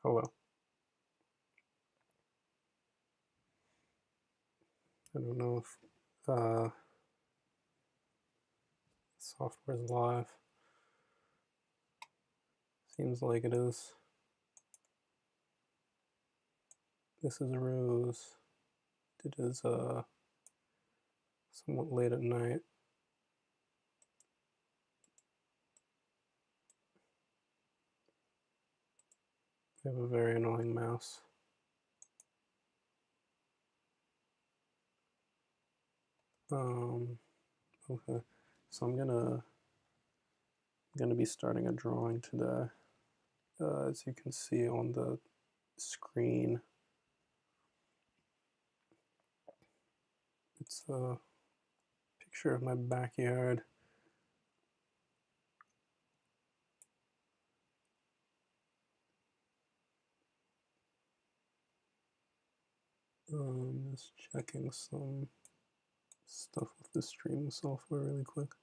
Hello. I don't know if software's live. Seems like it is. This is Rose. It is somewhat late at night. I have a very annoying mouse. Okay. So I'm gonna be starting a drawing today. As you can see on the screen, it's a picture of my backyard. Just checking some stuff with the streaming software really quick.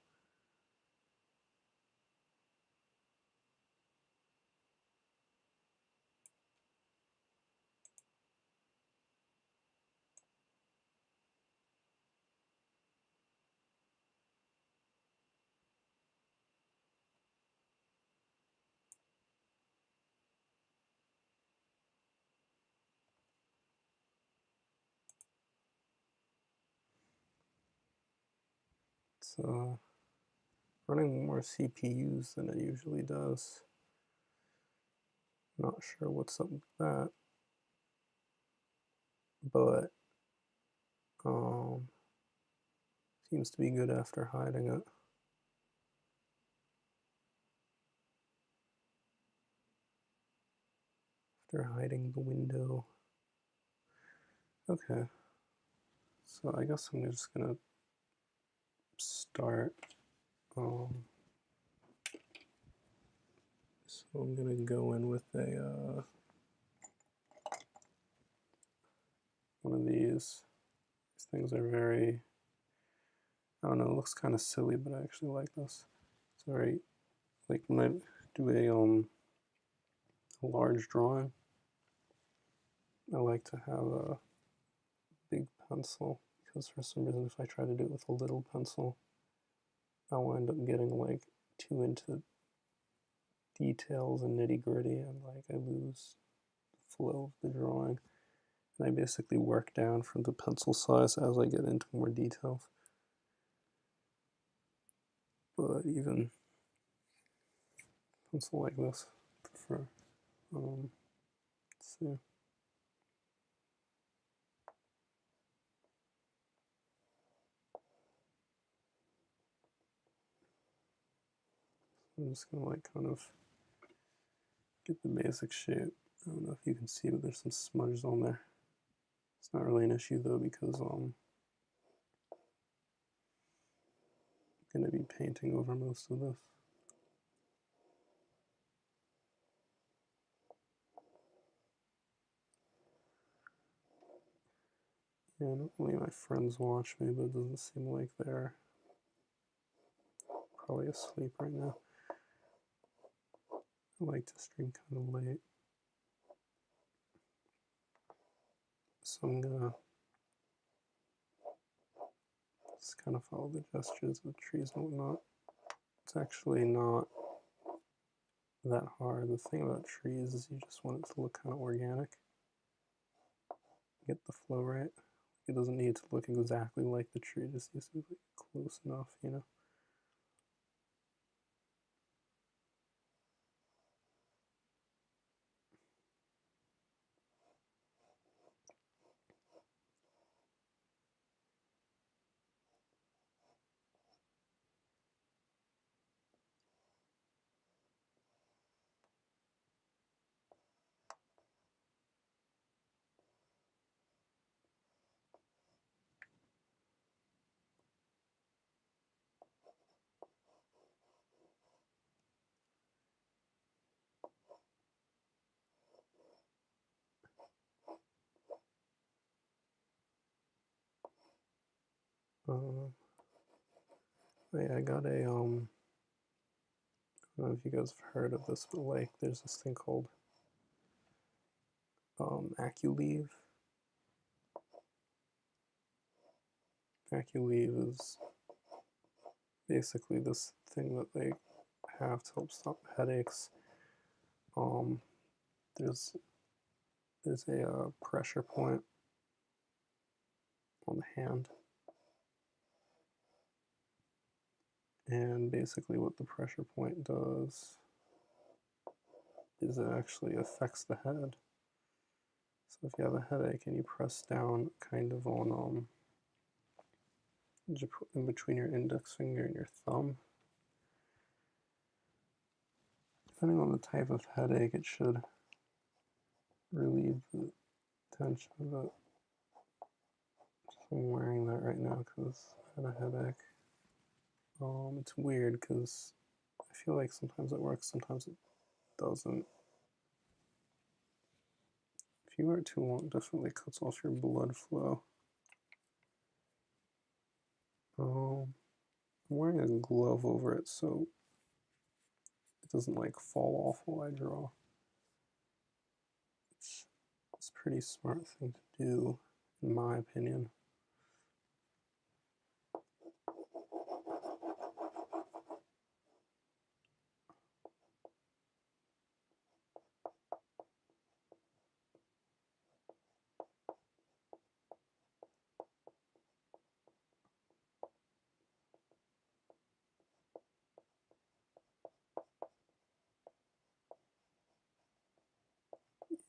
It's running more CPUs than it usually does. Not sure what's up with that, but seems to be good after hiding it. After hiding the window. Okay, so I guess I'm just gonna start. So I'm gonna go in with a one of these. These things are very, I don't know, it looks kind of silly, but I actually like this. It's very, like when I do a large drawing, I like to have a big pencil, because for some reason if I try to do it with a little pencil, I'll end up getting like too into details and nitty gritty, and like I lose the flow of the drawing. And I basically work down from the pencil size as I get into more details. But even pencil like this, I prefer. Let's see. I'm just gonna like kind of get the basic shape. I don't know if you can see, but there's some smudges on there. It's not really an issue though, because I'm gonna be painting over most of this. Yeah, normally my friends watch me, but it doesn't seem like they're probably asleep right now. I like to stream kind of late. So I'm gonna just kind of follow the gestures of the trees and whatnot. It's actually not that hard. The thing about trees is you just want it to look kind of organic. Get the flow right. It doesn't need to look exactly like the tree, it just needs to be like close enough, you know? Yeah, I got a, I don't know if you guys have heard of this, but like there's this thing called Acryleave. Acryleave is basically this thing that they have to help stop headaches. Um, there's a pressure point on the hand, and basically what the pressure point does is it actually affects the head. So if you have a headache and you press down kind of on in between your index finger and your thumb, depending on the type of headache, it should relieve the tension of it. I'm wearing that right now because I had a headache. It's weird because I feel like sometimes it works, sometimes it doesn't. If you wear it too long, it definitely cuts off your blood flow. I'm wearing a glove over it so it doesn't like fall off while I draw. It's a pretty smart thing to do, in my opinion.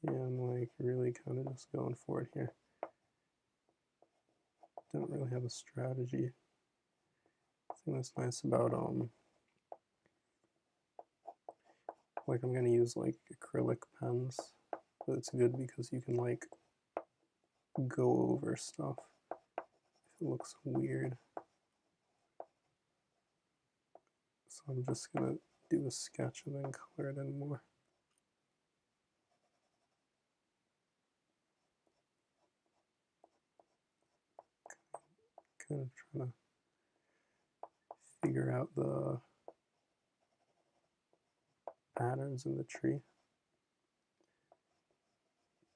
Yeah, I'm like really kind of just going for it here. Don't really have a strategy. I think that's nice about like I'm gonna use like acrylic pens, but it's good because you can like go over stuff if it looks weird. So I'm just gonna do a sketch and then color it in more. Kind of trying to figure out the patterns in the tree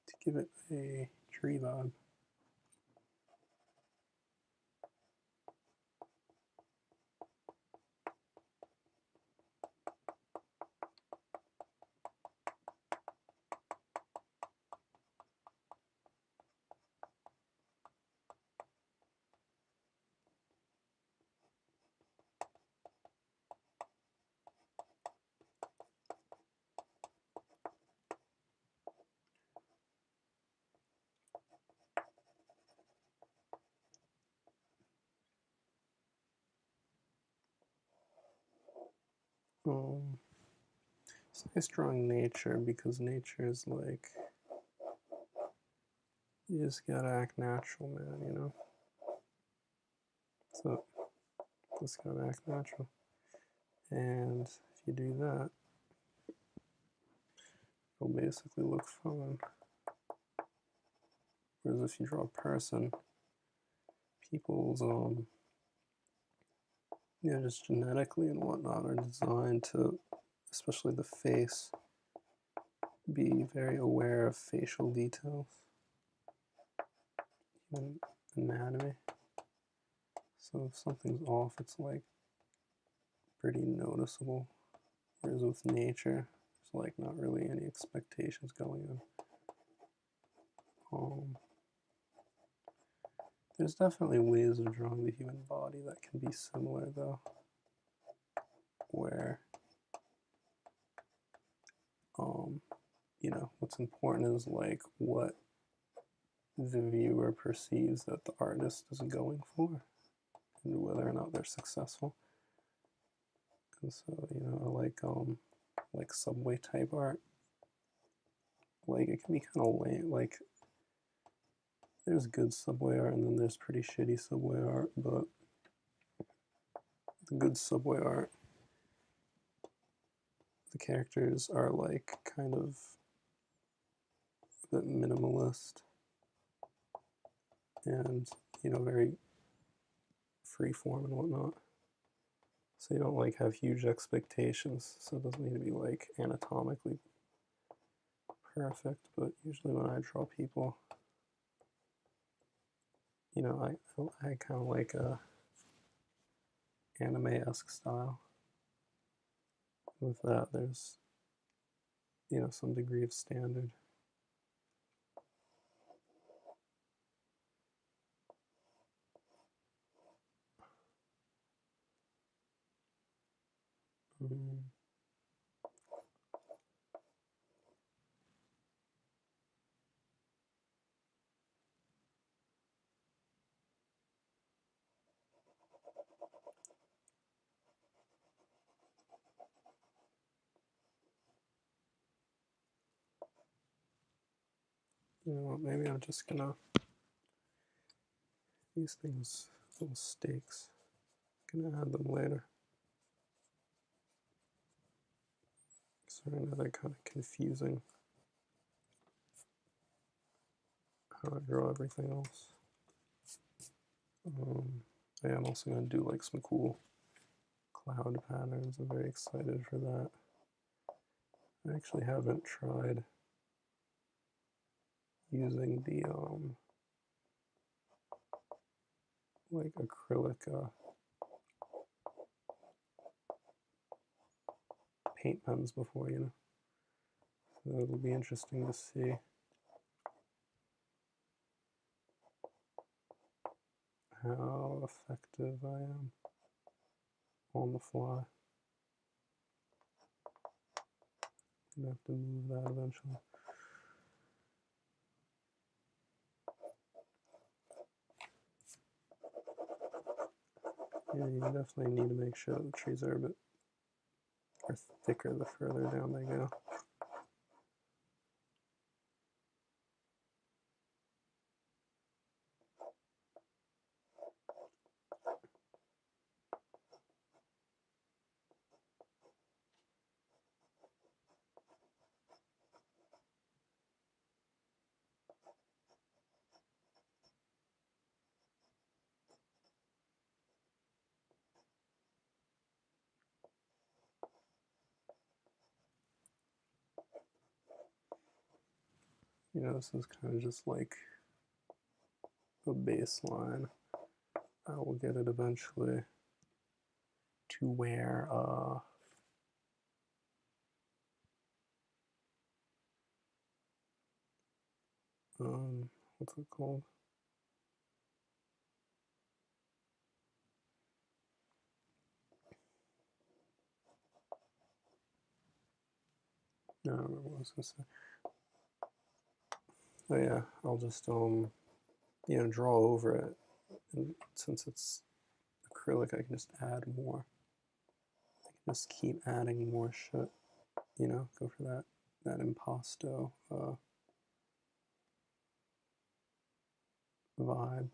to give it a tree vibe. It's nice drawing nature because nature is like, you just gotta act natural, man, you know? So, just gotta act natural. And if you do that, it'll basically look fun. Whereas if you draw a person, people's, just genetically and whatnot are designed to, especially the face, be very aware of facial details and anatomy. So if something's off, it's like pretty noticeable. Whereas with nature, there's like not really any expectations going on. There's definitely ways of drawing the human body that can be similar though, where what's important is like what the viewer perceives that the artist is going for and whether or not they're successful. And so, I like subway type art. Like it can be kind of lame. Like there's good subway art and then there's pretty shitty subway art, but the good subway art, the characters are like kind of a bit minimalist and very free form and whatnot. So you don't like have huge expectations. So it doesn't need to be like anatomically perfect, but usually when I draw people, you know, I kind of like a anime-esque style. With that, there's, you know, some degree of standard. Mm. You know what, maybe I'm just gonna, these things, little stakes, gonna add them later. So right now they're kind of confusing how I draw everything else. Yeah, I'm also gonna do like some cool cloud patterns. I'm very excited for that. I actually haven't tried using the like acrylic paint pens before, you know. So it'll be interesting to see how effective I am on the fly. I'm gonna have to move that eventually. Yeah, you definitely need to make sure the trees are a bit thicker the further down they go. You know, this is kind of just like a baseline. I will get it eventually to where what's it called? I don't remember what I was gonna say. Oh yeah, I'll just you know, draw over it, and since it's acrylic, I can just add more. I can just keep adding more shit. You know, go for that impasto vibe.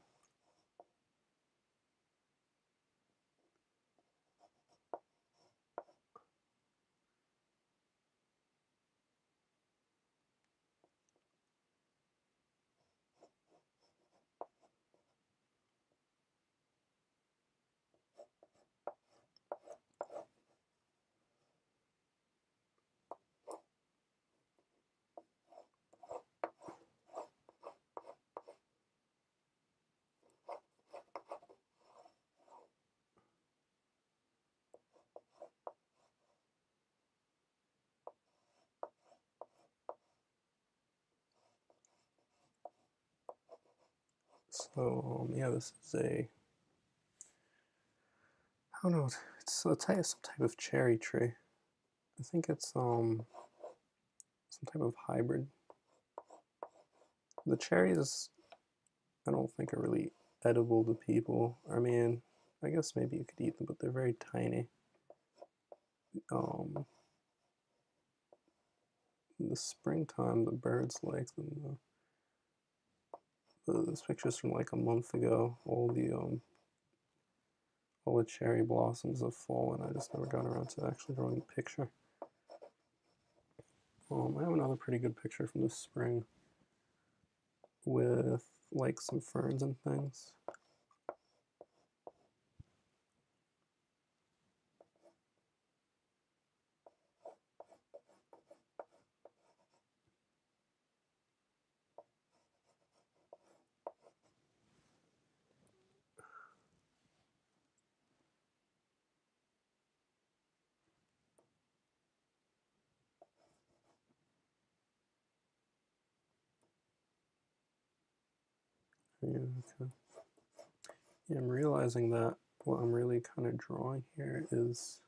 So yeah, this is a, I don't know, it's a type, some type of cherry tree. I think it's some type of hybrid. The cherries, I don't think are really edible to people. I mean, I guess maybe you could eat them, but they're very tiny. In the springtime, the birds like them. This picture's from like a month ago. All the cherry blossoms have fallen. I just never got around to actually drawing a picture. I have another pretty good picture from this spring with like some ferns and things. Yeah, okay. Yeah, I'm realizing that what I'm really kind of drawing here is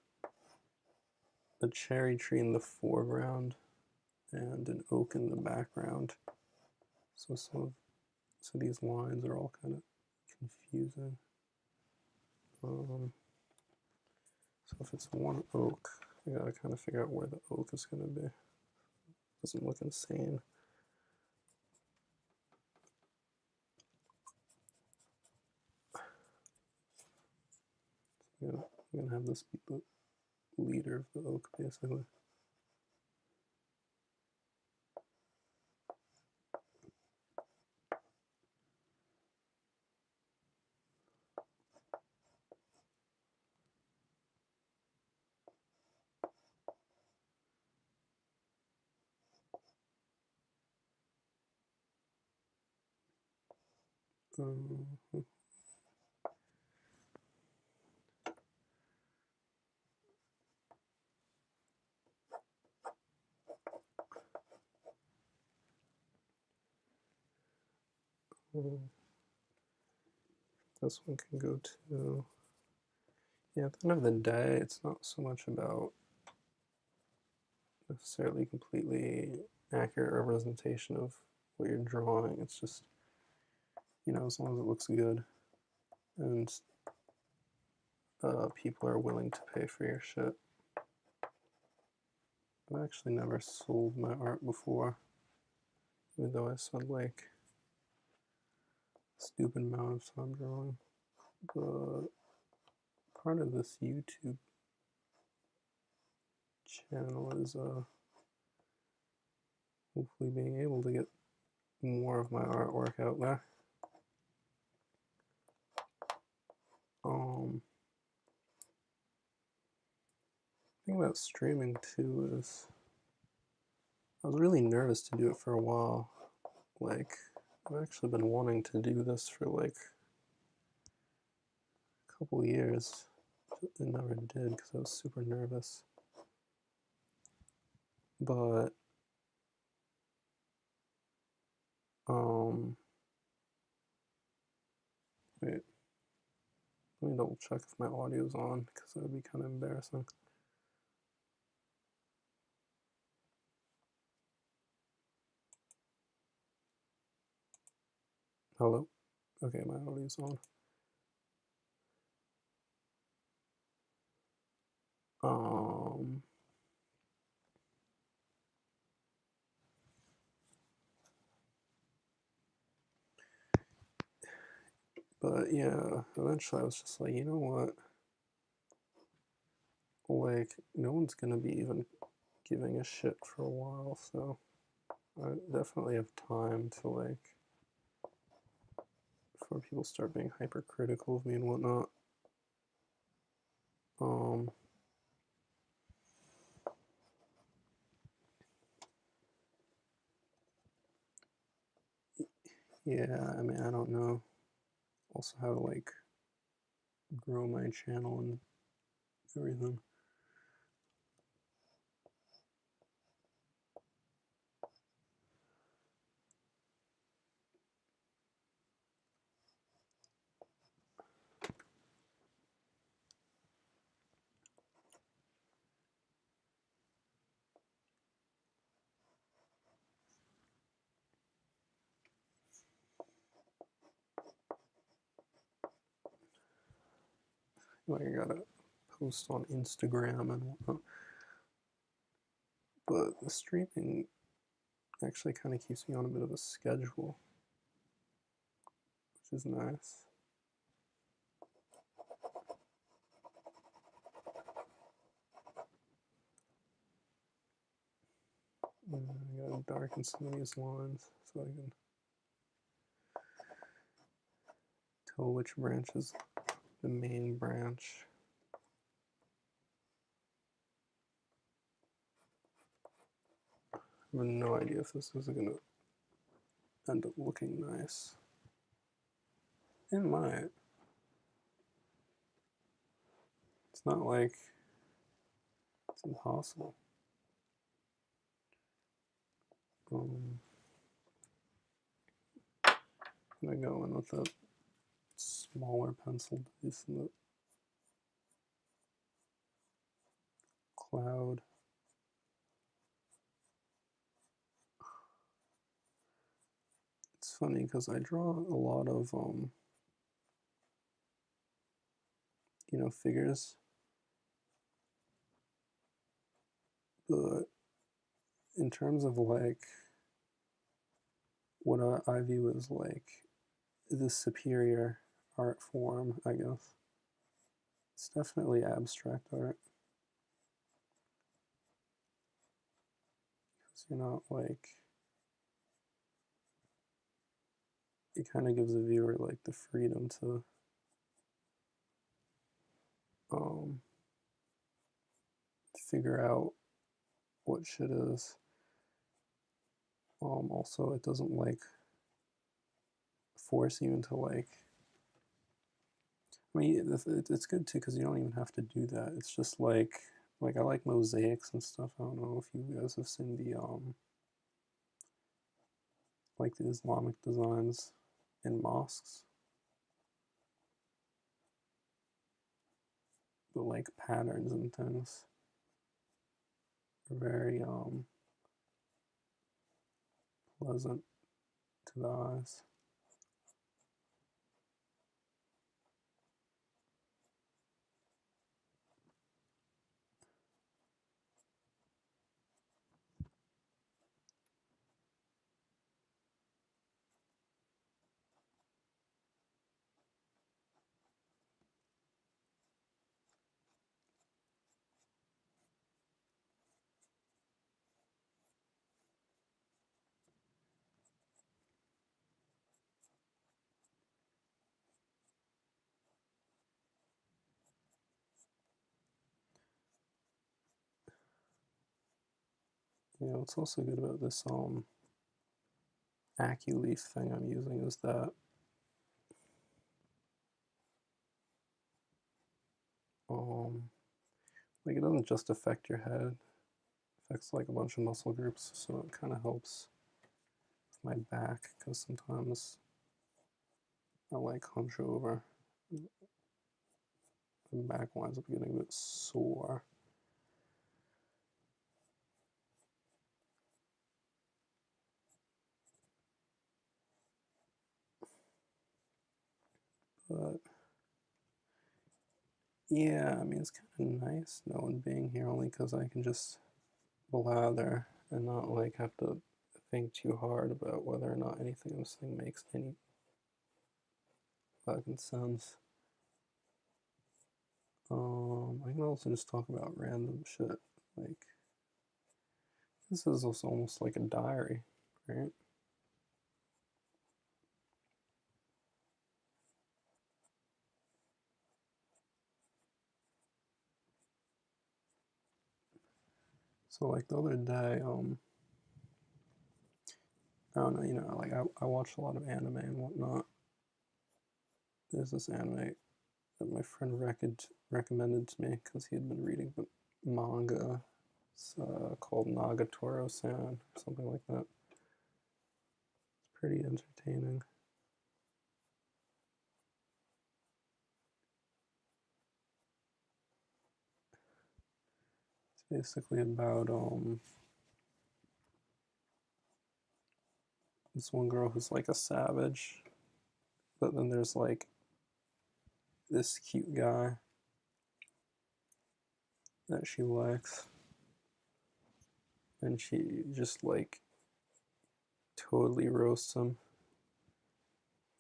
a cherry tree in the foreground and an oak in the background. So so these lines are all kind of confusing. So if it's one oak, I gotta kind of figure out where the oak is gonna be. Doesn't look insane. Yeah, I'm gonna have this be the leader of the oak, basically. Um, this one can go to. Yeah, at the end of the day, it's not so much about necessarily completely accurate representation of what you're drawing. It's just, you know, as long as it looks good and people are willing to pay for your shit. I've actually never sold my art before, even though I spent like a stupid amount of time drawing. But part of this YouTube channel is hopefully being able to get more of my artwork out there. The thing about streaming too is I was really nervous to do it for a while. Like, I've actually been wanting to do this for like a couple years. I never did because I was super nervous. But wait, let me double check if my audio's on because that would be kind of embarrassing. Hello? Okay, my audio's on. But yeah, eventually I was just like, you know what? Like, no one's gonna be even giving a shit for a while, so I definitely have time to like before people start being hypercritical of me and whatnot. Yeah, I mean, I don't know also how to like grow my channel and everything. Like, I gotta post on Instagram and whatnot. But the streaming actually kind of keeps me on a bit of a schedule, which is nice. I gotta darken some of these lines so I can tell which branch is the main branch. I have no idea if this is gonna end up looking nice. It might. It's not like it's impossible. gonna go in with a smaller pencil to do some cloud. It's funny because I draw a lot of figures, but in terms of like what I view as like the superior art form, I guess, it's definitely abstract art. Because you're not like, it kind of gives the viewer like the freedom to um, figure out what shit is. Also, it doesn't like force you into like. I mean, it's good too because you don't even have to do that. It's just like I like mosaics and stuff. I don't know if you guys have seen the like the Islamic designs in mosques, the like patterns and things are very pleasant to the eyes. What's also good about this Acrylics thing I'm using is that um like it doesn't just affect your head, it affects like a bunch of muscle groups, so it kind of helps with my back because sometimes I like hunch over. The back winds up getting a bit sore. But yeah, I mean, it's kind of nice no one being here only because I can just blather and not like have to think too hard about whether or not anything I'm saying makes any fucking sense. I can also just talk about random shit. Like, this is also almost like a diary, right? So, like, the other day, I don't know, like, I watch a lot of anime and whatnot. There's this anime that my friend recommended to me because he had been reading the manga. It's called Nagatoro-san or something like that. It's pretty entertaining. It's basically about this one girl who's like a savage, but then there's like this cute guy that she likes, and she just like totally roasts him.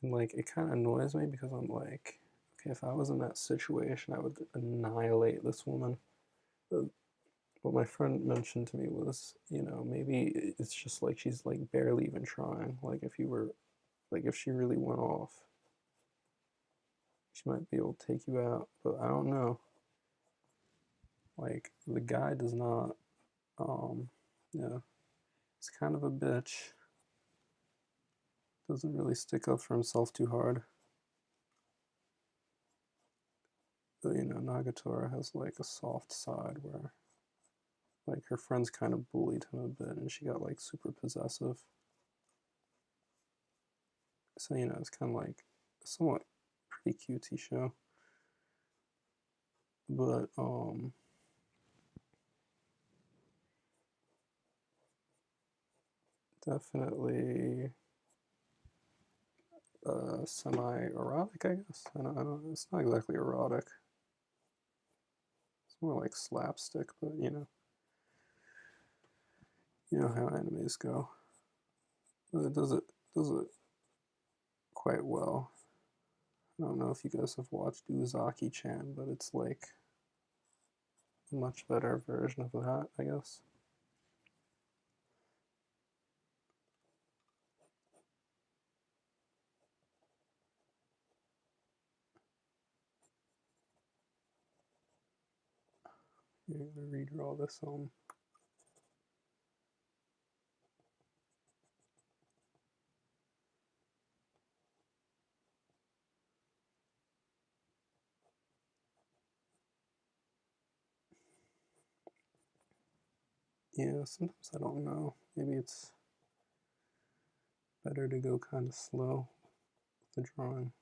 And like it kind of annoys me because I'm like, okay, if I was in that situation, I would annihilate this woman. But what my friend mentioned to me was, maybe it's just like she's like barely even trying. Like if you were, like if she really went off, she might be able to take you out. But I don't know. Like the guy does not, um, yeah, he's kind of a bitch. Doesn't really stick up for himself too hard. But Nagatoro has like a soft side where like her friends kind of bullied him a bit and she got like super possessive. So, you know, it's kind of like a somewhat pretty cutesy show. But, definitely semi-erotic, I guess. I don't, it's not exactly erotic. It's more like slapstick, but you know how animes go. But it does it quite well. I don't know if you guys have watched Uzaki-chan, but it's like a much better version of that, I guess. You're gonna redraw this Yeah, sometimes I don't know. Maybe it's better to go kind of slow with the drawing.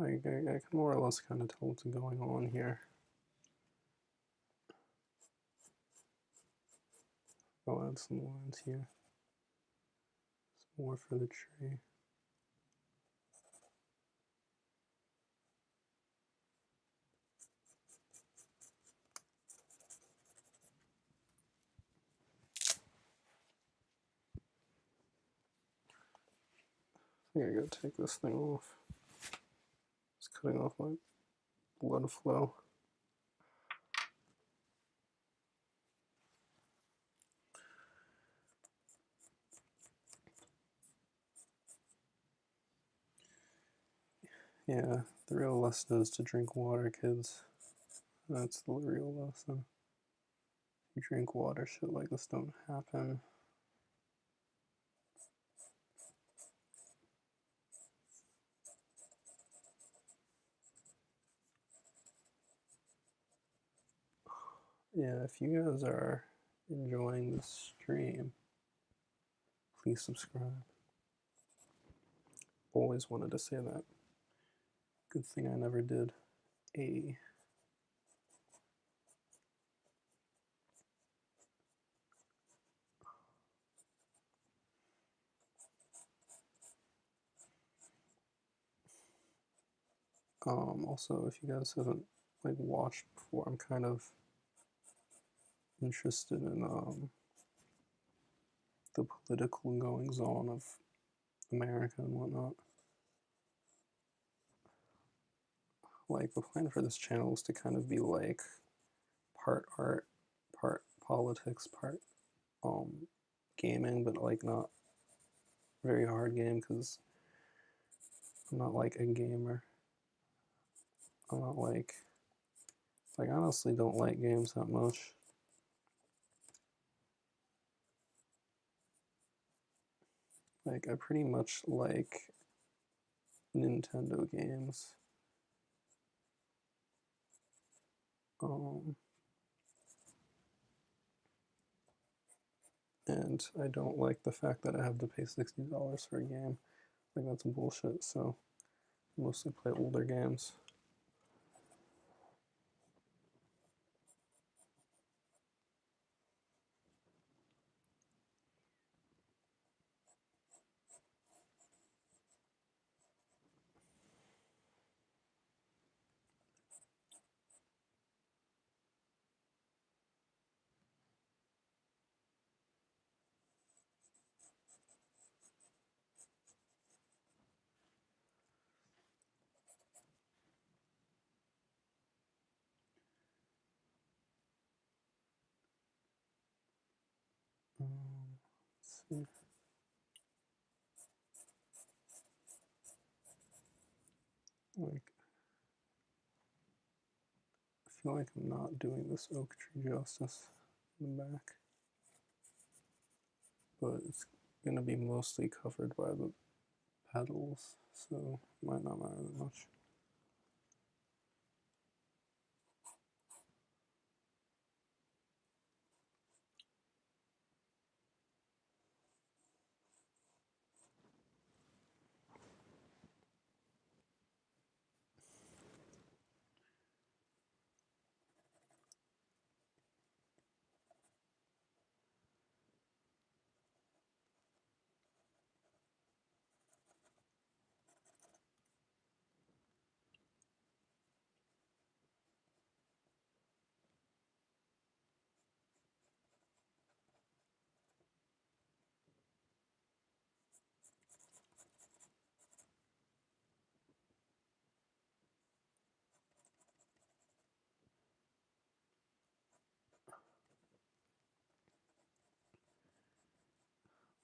Like, I can more or less kind of tell what's going on here. I'll add some lines here. Some more for the tree. I think I gotta take this thing off. It's cutting off my blood flow. Yeah, the real lesson is to drink water, kids. That's the real lesson. If you drink water, shit like this don't happen. Yeah, if you guys are enjoying this stream, please subscribe. Always wanted to say that. Good thing I never did a also, if you guys haven't like watched before, I'm kind of interested in the political goings on of America and whatnot. Like, the plan for this channel is to kind of be like part art, part politics, part gaming, but like not very hard game because I'm not like a gamer. I'm not like I honestly don't like games that much. Like, I pretty much like Nintendo games. Um, and I don't like the fact that I have to pay $60 for a game. Like, that's bullshit, so I mostly play older games. Let's see. Like, I feel like I'm not doing this oak tree justice in the back, but it's gonna be mostly covered by the pedals, so it might not matter that much.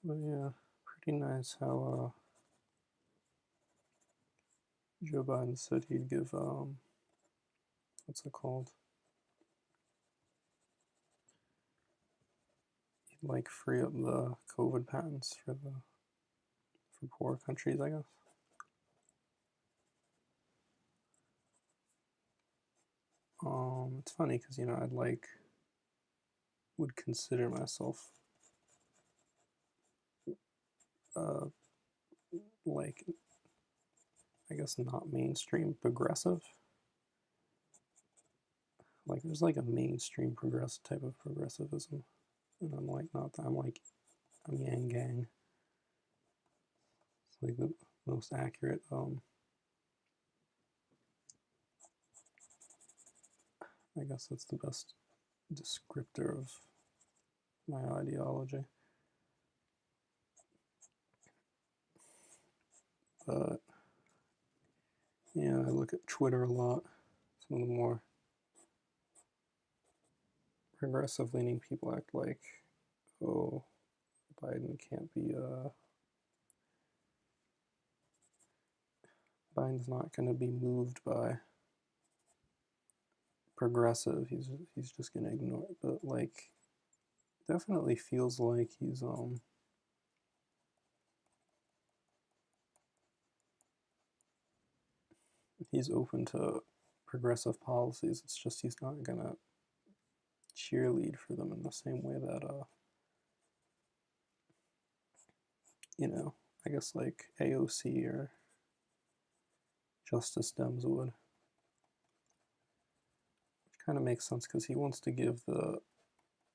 But yeah, pretty nice how Joe Biden said he'd give what's it called? He'd like free up the COVID patents for poor countries, I guess. It's funny because I'd would consider myself uh like I guess not mainstream progressive. Like there's like a mainstream progressive type of progressivism, and I'm like not that. I'm Yang Gang. It's like the most accurate. I guess that's the best descriptor of my ideology. But yeah, I look at Twitter a lot. Some of the more progressive leaning people act like, oh, Biden can't be Biden's not going to be moved by progressive. He's just going to ignore it. But like, definitely feels like he's open to progressive policies. It's just he's not going to cheerlead for them in the same way that I guess like AOC or Justice Dems would. Which kind of makes sense because he wants to give the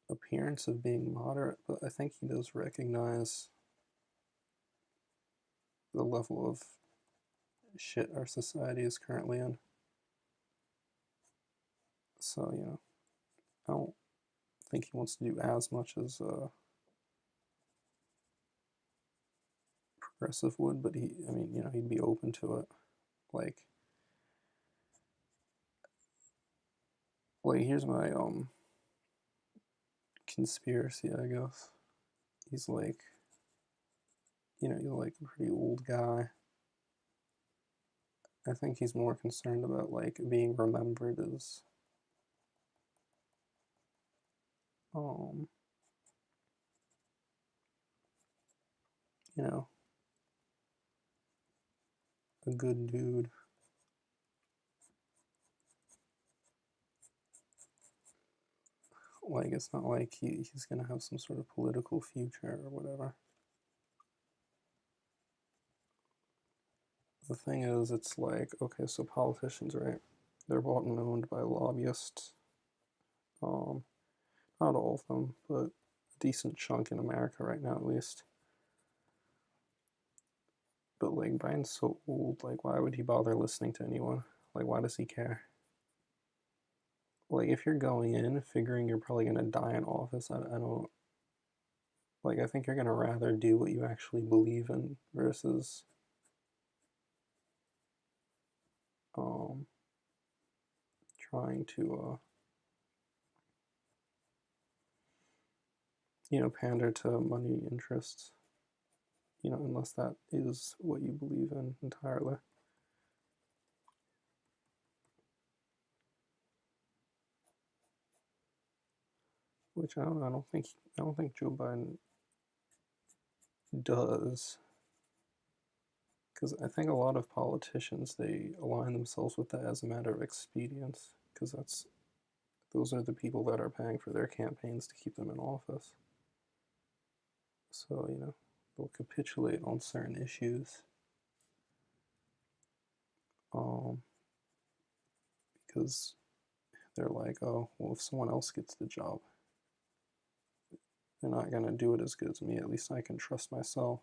appearance of being moderate, but I think he does recognize the level of shit our society is currently in. So, I don't think he wants to do as much as progressive would, but he'd be open to it. Like, here's my conspiracy, I guess. He's like, he's like a pretty old guy. I think he's more concerned about like being remembered as um, you know, a good dude. Like it's not like he's gonna have some sort of political future or whatever. The thing is, it's like, okay, so politicians, right? They're bought and owned by lobbyists. Um, Not all of them, but a decent chunk in America right now, at least. But like Biden's so old, like why would he bother listening to anyone? Like why does he care? Like if you're going in figuring you're probably gonna die in office, I don't like. I think you're gonna rather do what you actually believe in versus um trying to pander to money interests. Unless that is what you believe in entirely. Which I don't know. I don't think Joe Biden does. because I think a lot of politicians, they align themselves with that as a matter of expedience, because those are the people that are paying for their campaigns to keep them in office. So, they'll capitulate on certain issues, um, because they're like, oh, well, if someone else gets the job, they're not going to do it as good as me. At least I can trust myself.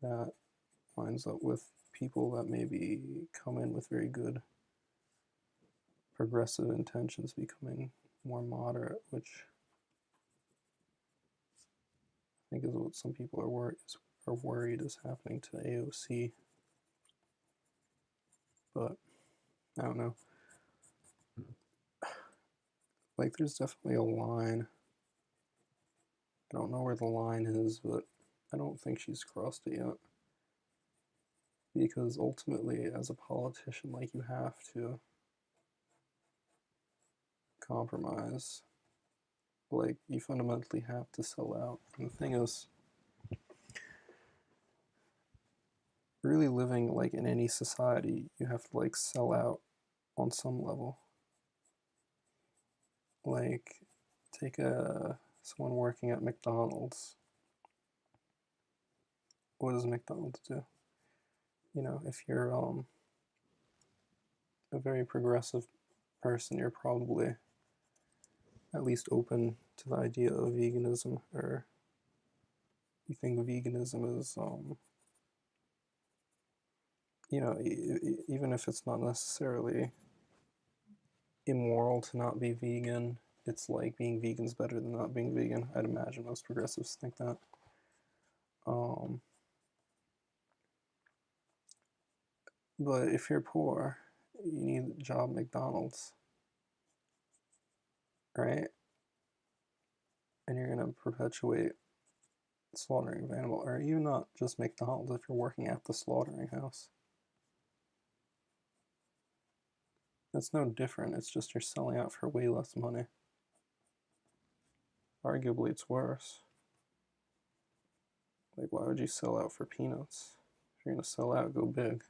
That lines up with people that maybe come in with very good progressive intentions becoming more moderate, which I think is what some people are worried is happening to AOC. But I don't know. Like, there's definitely a line. I don't know where the line is, but I don't think she's crossed it yet. Because ultimately, as a politician, like, you have to compromise. Like, you fundamentally have to sell out. And the thing is, really living, like, in any society, you have to, like, sell out on some level. Like, take someone working at McDonald's. What does McDonald's do? If you're a very progressive person, you're probably at least open to the idea of veganism, or you think veganism is, even if it's not necessarily immoral to not be vegan, it's like being vegan's better than not being vegan. I'd imagine most progressives think that. But if you're poor, you need a job at McDonald's, right? And you're going to perpetuate slaughtering of animals, or even not just McDonald's, if you're working at the slaughtering house. It's no different, it's just you're selling out for way less money. Arguably, it's worse. Like, why would you sell out for peanuts? If you're going to sell out, go big.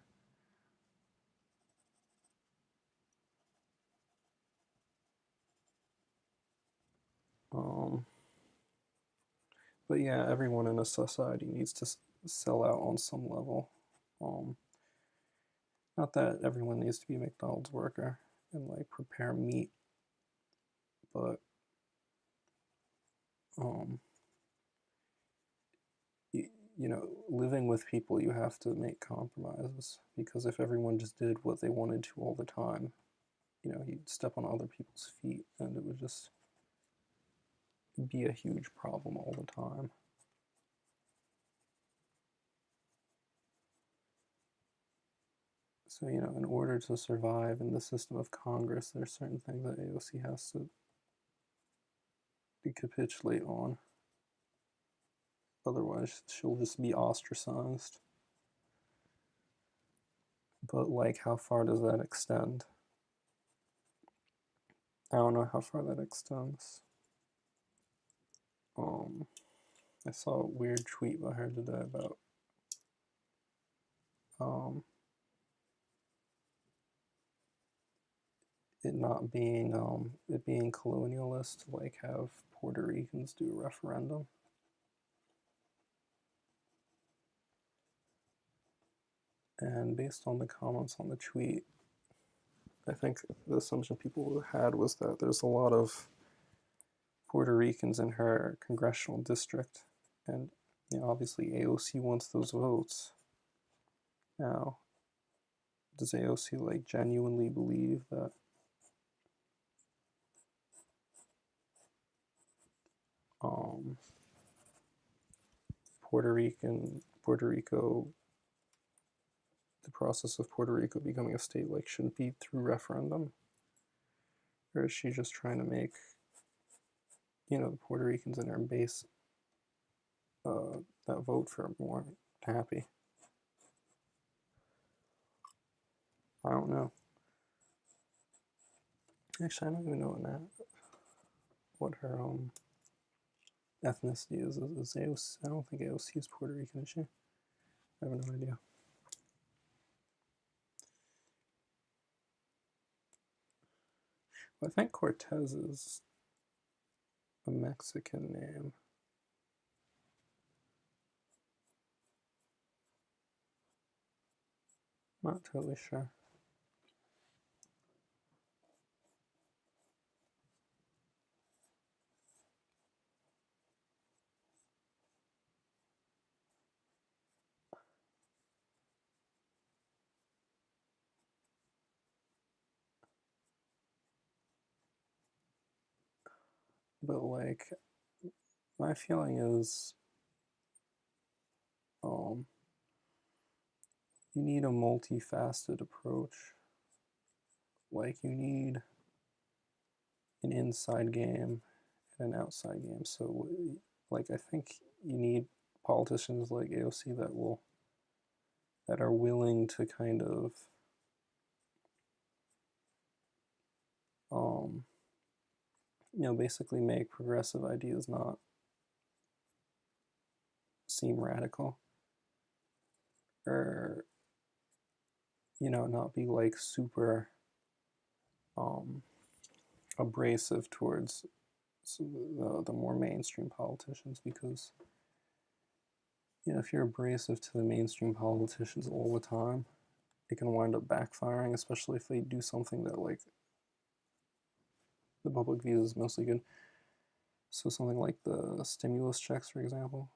Um, but yeah, everyone in a society needs to sell out on some level. Um, Not that everyone needs to be a McDonald's worker and like prepare meat, but um, living with people, you have to make compromises, because if everyone just did what they wanted to all the time, you'd step on other people's feet, and it would just be a huge problem all the time. So, in order to survive in the system of Congress, there's certain things that AOC has to capitulate on. Otherwise, she'll just be ostracized. But, like, how far does that extend? I don't know how far that extends. I saw a weird tweet by her today about it being colonialist to like have Puerto Ricans do a referendum. And based on the comments on the tweet, I think the assumption people had was that there's a lot of Puerto Ricans in her congressional district, and obviously AOC wants those votes. Now, does AOC like genuinely believe that Puerto Rico, the process of Puerto Rico becoming a state like shouldn't be through referendum? Or is she just trying to make, the Puerto Ricans in her base that vote for her more happy? I don't know. Actually, I don't even know what her ethnicity is AOC. I don't think AOC is Puerto Rican, is she? I have no idea. Well, I think Cortez is a Mexican name. Not totally sure. But like, my feeling is, um, you need a multifaceted approach. Like, you need an inside game and an outside game. So, like, I think you need politicians like AOC that are willing to kind of um, basically make progressive ideas not seem radical, or not be like super um, abrasive towards the more mainstream politicians, because if you're abrasive to the mainstream politicians all the time, it can wind up backfiring, especially if they do something that like the public views is mostly good. So something like the stimulus checks, for example,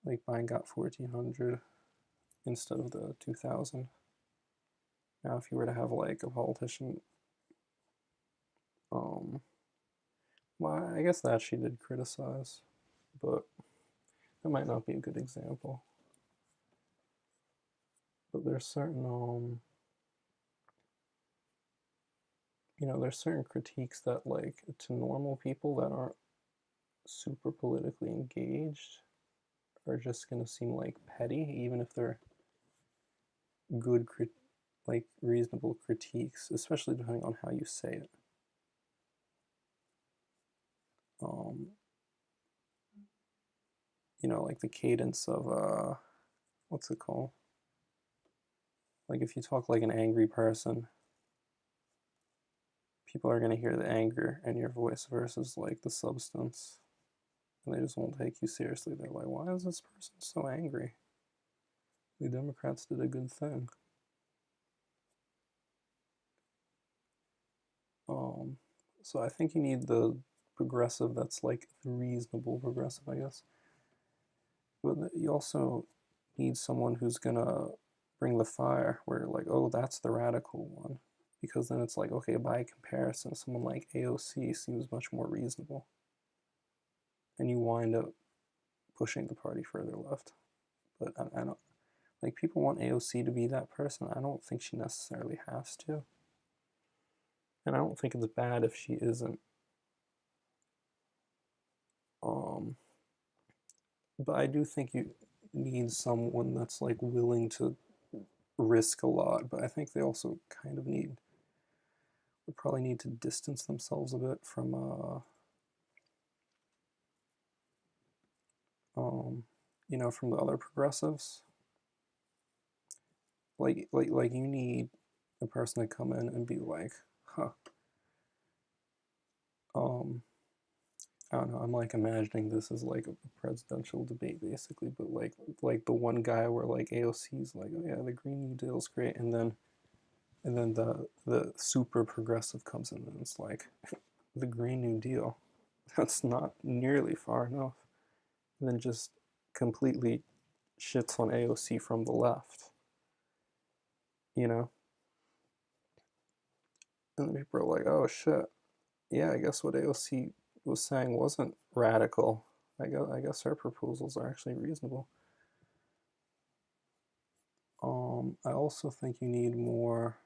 like Biden got 1,400 instead of the 2,000. Now, if you were to have like a politician, um, well, I guess that she did criticize, but that might not be a good example. But there's certain, there's certain critiques that, like, to normal people that aren't super politically engaged, are just gonna seem like petty, even if they're good, like reasonable critiques, especially depending on how you say it. Um, like the cadence of what's it called? Like if you talk like an angry person, people are gonna hear the anger in your voice versus like the substance, and they just won't take you seriously. They're like, why is this person so angry? The Democrats did a good thing. Um, so I think you need the progressive that's like the reasonable progressive, I guess. But you also need someone who's gonna bring the fire, where like, oh, that's the radical one. Because then it's like, okay, by comparison, someone like AOC seems much more reasonable. And you wind up pushing the party further left. But I don't, like, people want AOC to be that person. I don't think she necessarily has to. And I don't think it's bad if she isn't. Um, but I do think you need someone that's like willing to risk a lot. But I think they also kind of would probably need to distance themselves a bit from from the other progressives. Like you need a person to come in and be like, huh, um, I don't know. I'm like imagining this as like a presidential debate, basically, but like the one guy where like AOC's like, oh yeah, the Green New Deal is great, and then the super progressive comes in and it's like, the Green New Deal, that's not nearly far enough, and then just completely shits on AOC from the left, you know, and then people are like, oh shit, yeah, I guess what AOC was saying wasn't radical. I guess her proposals are actually reasonable. I also think you need more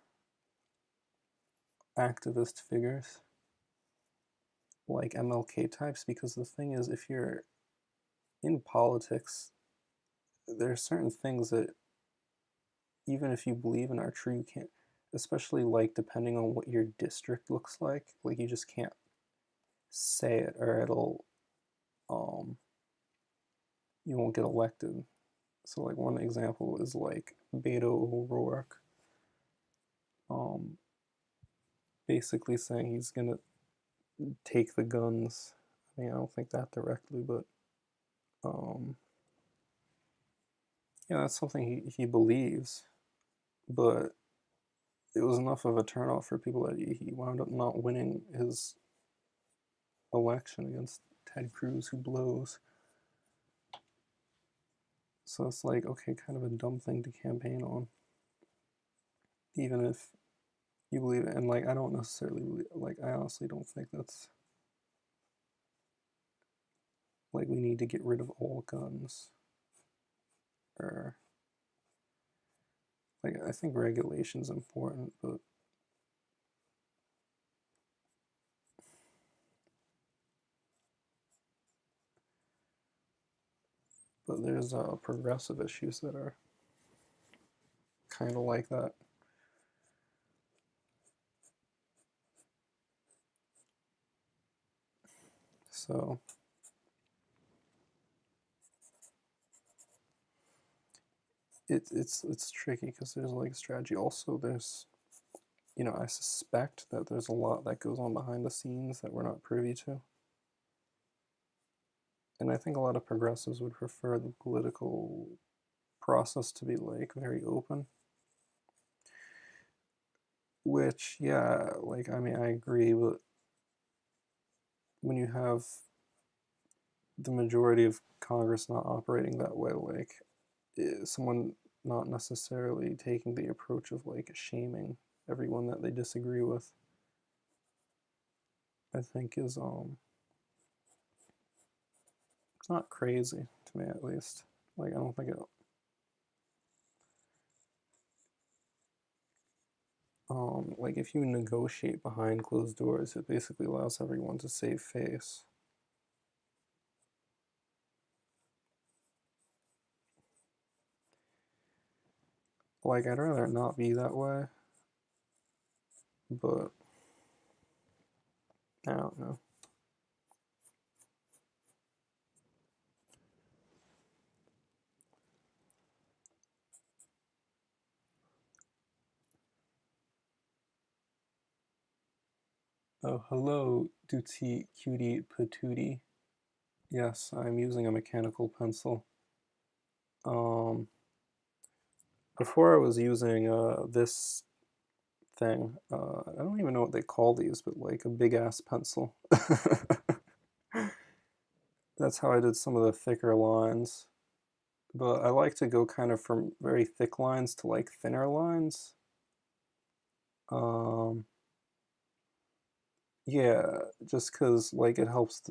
activist figures like MLK types, because the thing is, if you're in politics, there are certain things that even if you believe in are true, you can't, especially like depending on what your district looks like you just can't say it, or it'll um, you won't get elected. So like one example is like Beto O'Rourke, um, basically saying he's gonna take the guns. I mean, I don't think that directly, but um, yeah, that's something he believes. But it was enough of a turnoff for people that he wound up not winning his election against Ted Cruz, who blows. So it's like, okay, kind of a dumb thing to campaign on, even if you believe it. And like, I don't necessarily believe, like, I honestly don't think that's like we need to get rid of all guns, or like I think regulation's important, but there's progressive issues that are kind of like that. So it's tricky because there's like strategy. Also, there's, I suspect that there's a lot that goes on behind the scenes that we're not privy to. And I think a lot of progressives would prefer the political process to be like very open. Which, yeah, like, I mean, I agree, but when you have the majority of Congress not operating that way, like, someone not necessarily taking the approach of like shaming everyone that they disagree with, I think is it's not crazy to me, at least. Like, I don't think it like if you negotiate behind closed doors, it basically allows everyone to save face. Like, I'd rather it not be that way, but I don't know. Oh, hello, Duty Cutie Patootie. Yes, I'm using a mechanical pencil. Um, Before I was using this thing. I don't even know what they call these, but like a big ass pencil. That's how I did some of the thicker lines. But I like to go kind of from very thick lines to like thinner lines. Um, yeah, just because like it helps,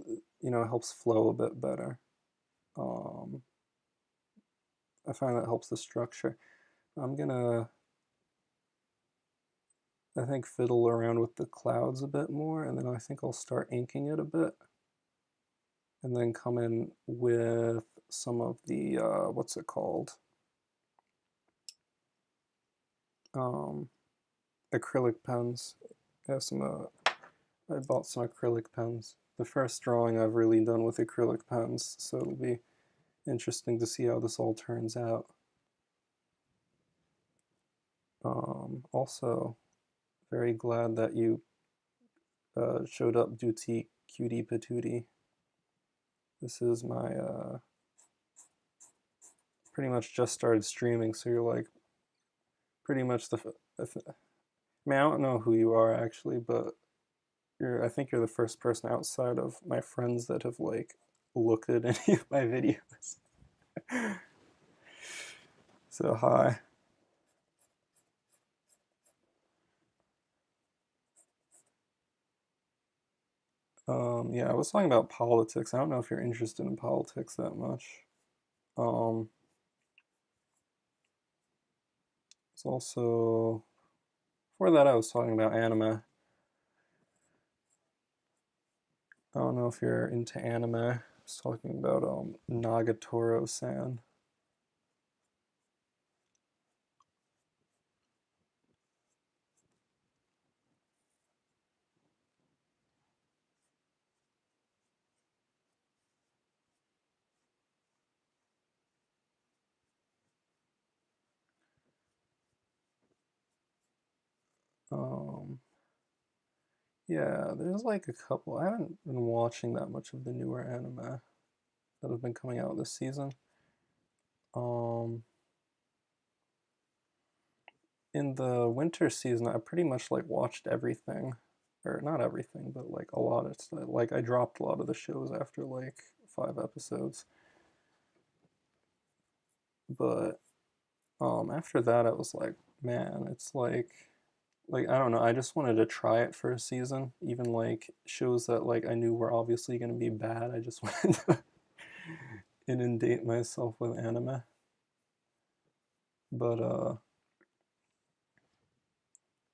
it helps flow a bit better. Um, I find that helps the structure. I'm gonna, I think, fiddle around with the clouds a bit more, and then I think I'll start inking it a bit, and then come in with some of the what's it called? Um, Acrylic pens. I have some. I bought some acrylic pens. The first drawing I've really done with acrylic pens, so it'll be interesting to see how this all turns out. Also, very glad that you showed up, Duty Cutie Patootie. This is my pretty much just started streaming, so you're like pretty much I mean, I don't know who you are actually, but I think you're the first person outside of my friends that have like looked at any of my videos. So hi. Yeah, I was talking about politics. I don't know if you're interested in politics that much. Um, it's also before that I was talking about anime. I don't know if you're into anime. I was talking about Nagatoro-san. Um, yeah, there's like a couple. I haven't been watching that much of the newer anime that have been coming out this season. Um, in the winter season, I pretty much like watched everything, or not everything, but like a lot of stuff. Like I dropped a lot of the shows after like 5 episodes, but after that, I was like, man, it's like I don't know. I just wanted to try it for a season, even like shows that like I knew were obviously going to be bad. I just wanted to inundate myself with anime, but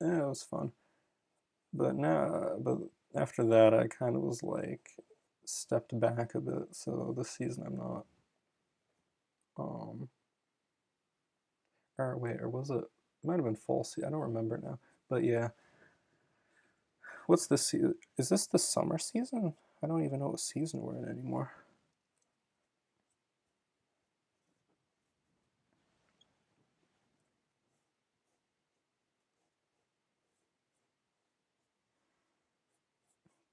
yeah, it was fun. But after that, I kind of was like stepped back a bit. So this season, I'm not. Um, or wait, or was it? It might have been fall season. I don't remember now. But yeah, what's this season? Is this the summer season? I don't even know what season we're in anymore.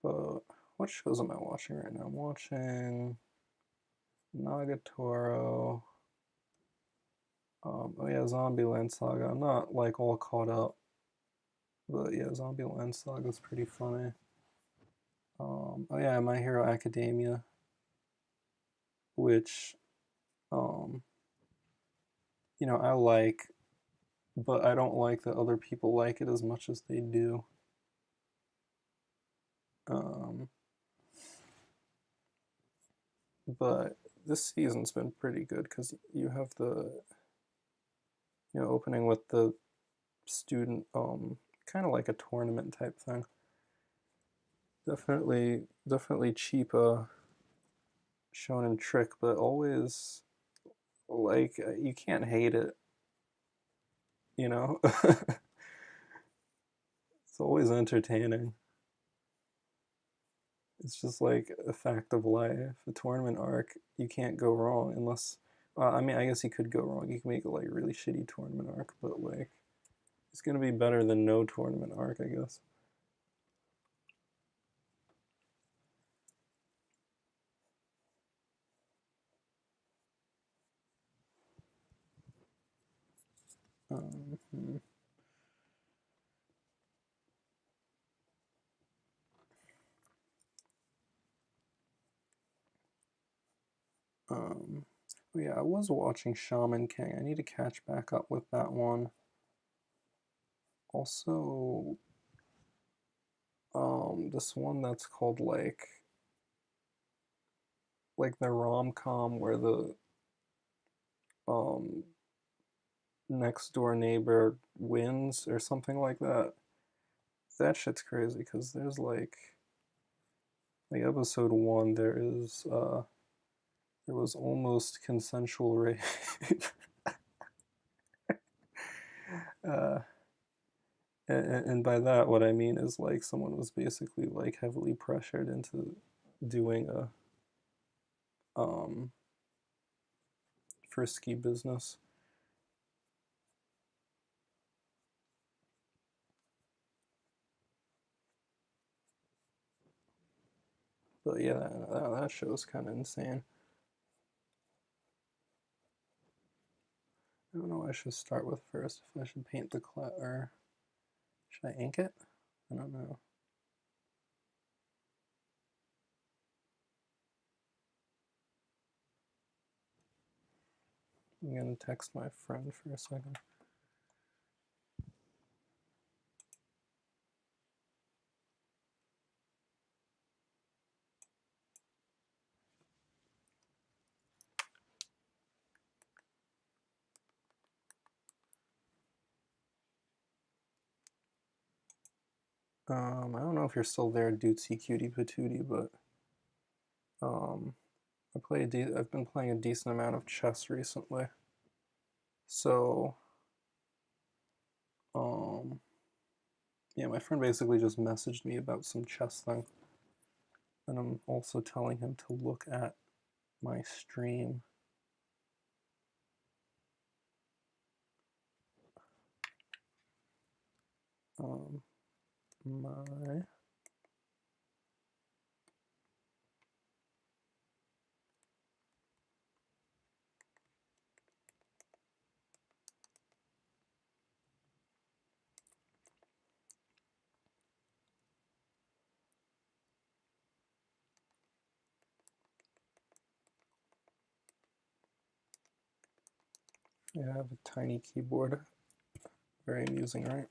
But what shows am I watching right now? I'm watching Nagatoro. Oh yeah, Zombieland Saga. I'm not like all caught up, but yeah, Zombieland Saga is pretty funny. Oh yeah, My Hero Academia, which um, I like, but I don't like that other people like it as much as they do. Um, but this season's been pretty good because you have the opening with the student kind of like a tournament type thing. Definitely cheap shonen trick, but always like you can't hate it, you know. It's always entertaining. It's just like a fact of life. A tournament arc, you can't go wrong unless. I mean, I guess you could go wrong. You can make a like really shitty tournament arc, but like it's gonna be better than no tournament arc, I guess. Hmm. Um, yeah, I was watching Shaman King. I need to catch back up with that one. Also, this one that's called like the rom com where the um next door neighbor wins or something like that. That shit's crazy because there's like episode one there was almost consensual rape. uh, and by that what I mean is like someone was basically like heavily pressured into doing a um frisky business. But yeah, that show's kind of insane. I don't know what I should start with first. If I should paint the clay or should I ink it? I don't know. I'm gonna text my friend for a second. I don't know if you're still there, Dootsy Cutie Patootie, but um, I've been playing a decent amount of chess recently. So um, yeah, my friend basically just messaged me about some chess thing, and I'm also telling him to look at my stream. my I have a tiny keyboard. Very amusing, right?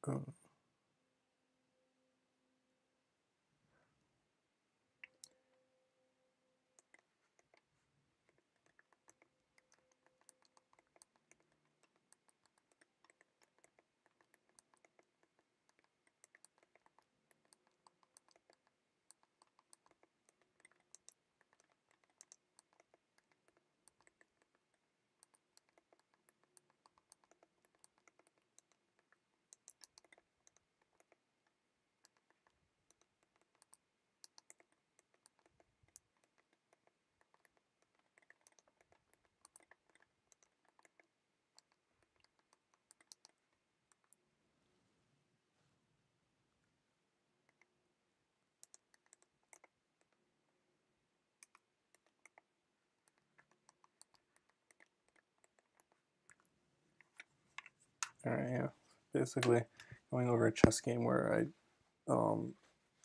Uh, all right, yeah. Basically, going over a chess game where I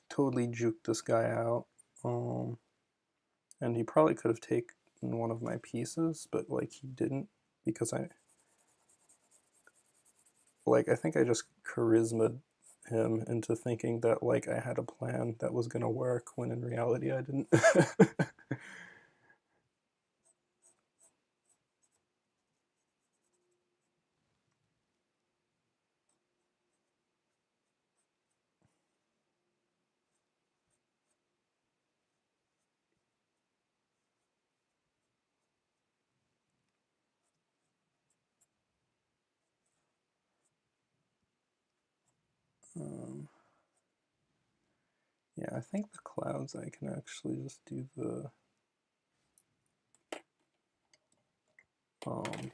totally juked this guy out, and he probably could have taken one of my pieces, but like he didn't because I think I just charisma him into thinking that like I had a plan that was gonna work when in reality I didn't. um, yeah, I think the clouds I can actually just do the um,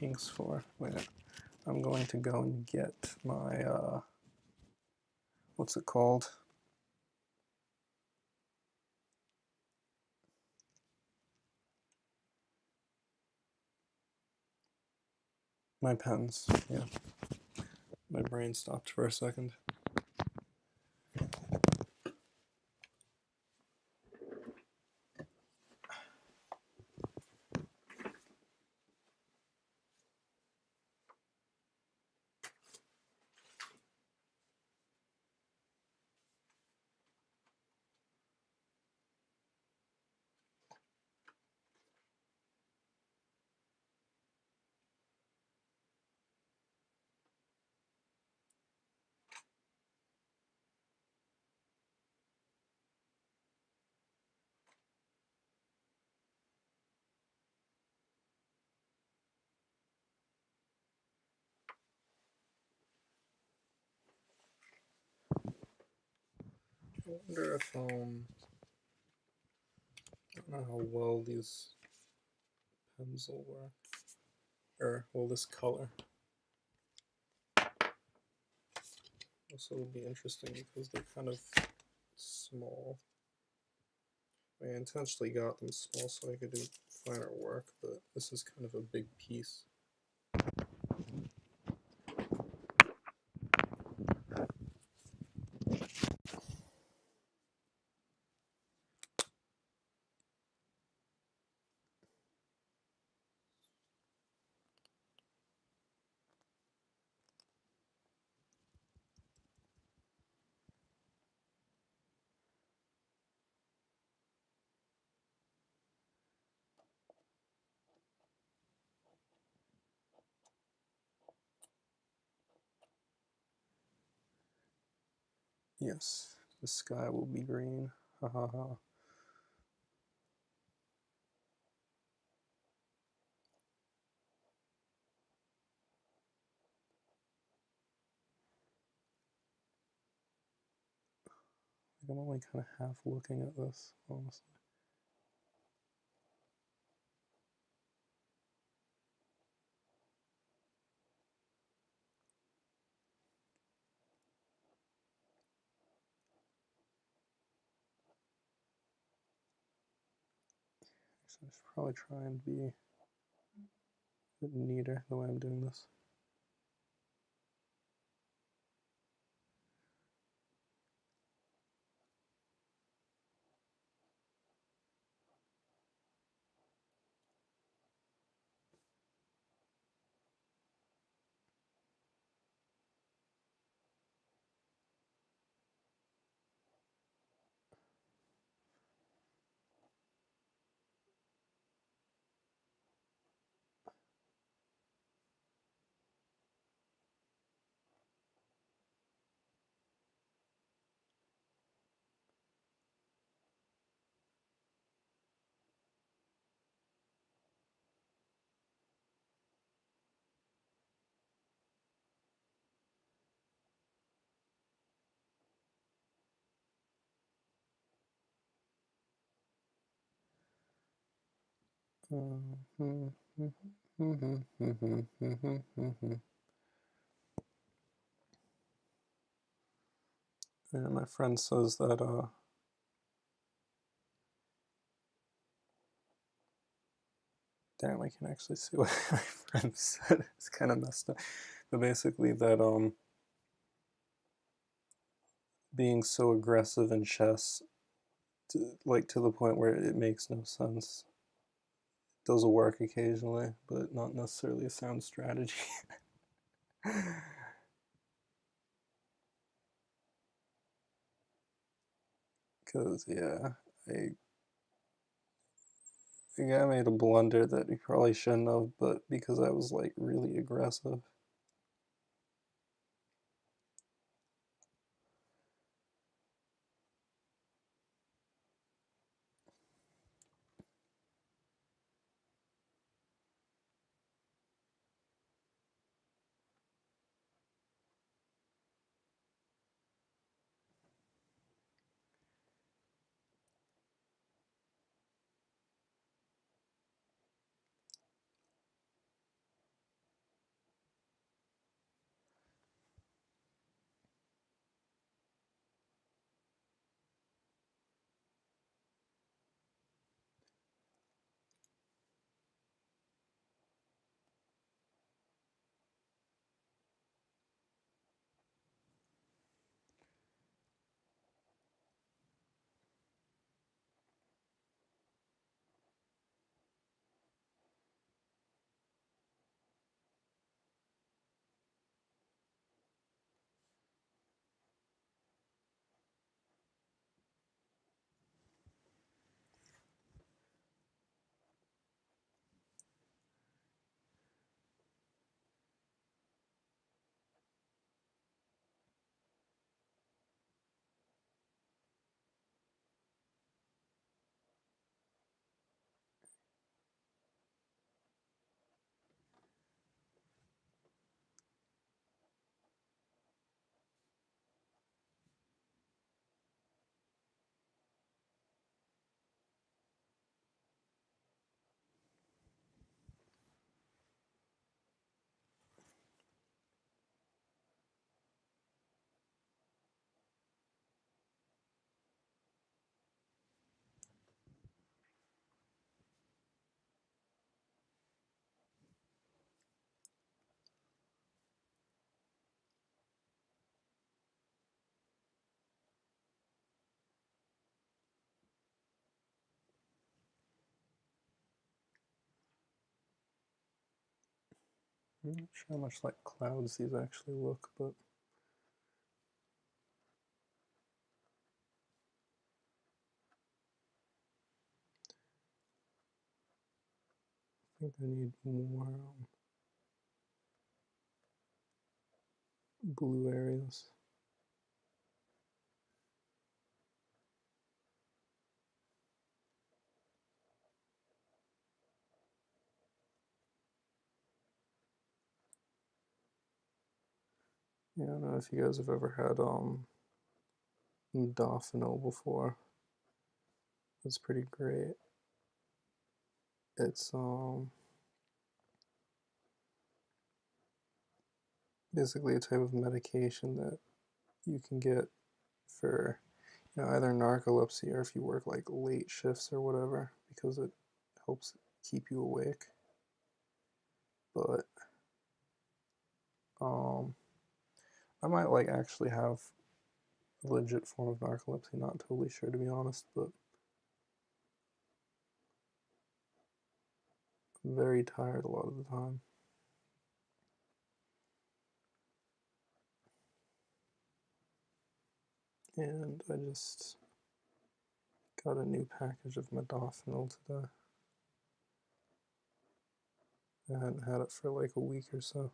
inks for. Wait, I'm going to go and get my what's it called? My pens. Yeah, my brain stopped for a second. I wonder if I don't know how well these pens will work, or well, this color. Also, will be interesting because they're kind of small. I intentionally got them small so I could do finer work, but this is kind of a big piece. Yes, the sky will be green. Ha ha ha. I'm only kind of half looking at this, honestly. So I should probably try and be a bit neater the way I'm doing this. Yeah, my friend says that damn, I can actually see what my friend said. It's kind of messed up. But basically that being so aggressive in chess to the point where it makes no sense. Does work occasionally, but not necessarily a sound strategy. Because yeah, I think I made a blunder that he probably shouldn't have, but because I was like really aggressive. I'm not sure how much like clouds these actually look, but I think I need more blue areas. Yeah, I don't know if you guys have ever had modafinil before. It's pretty great. It's basically a type of medication that you can get for either narcolepsy or if you work like late shifts or whatever, because it helps keep you awake. But um I might like actually have a legit form of narcolepsy, not totally sure to be honest, but I'm very tired a lot of the time. And I just got a new package of modafinil today. I hadn't had it for like a week or so.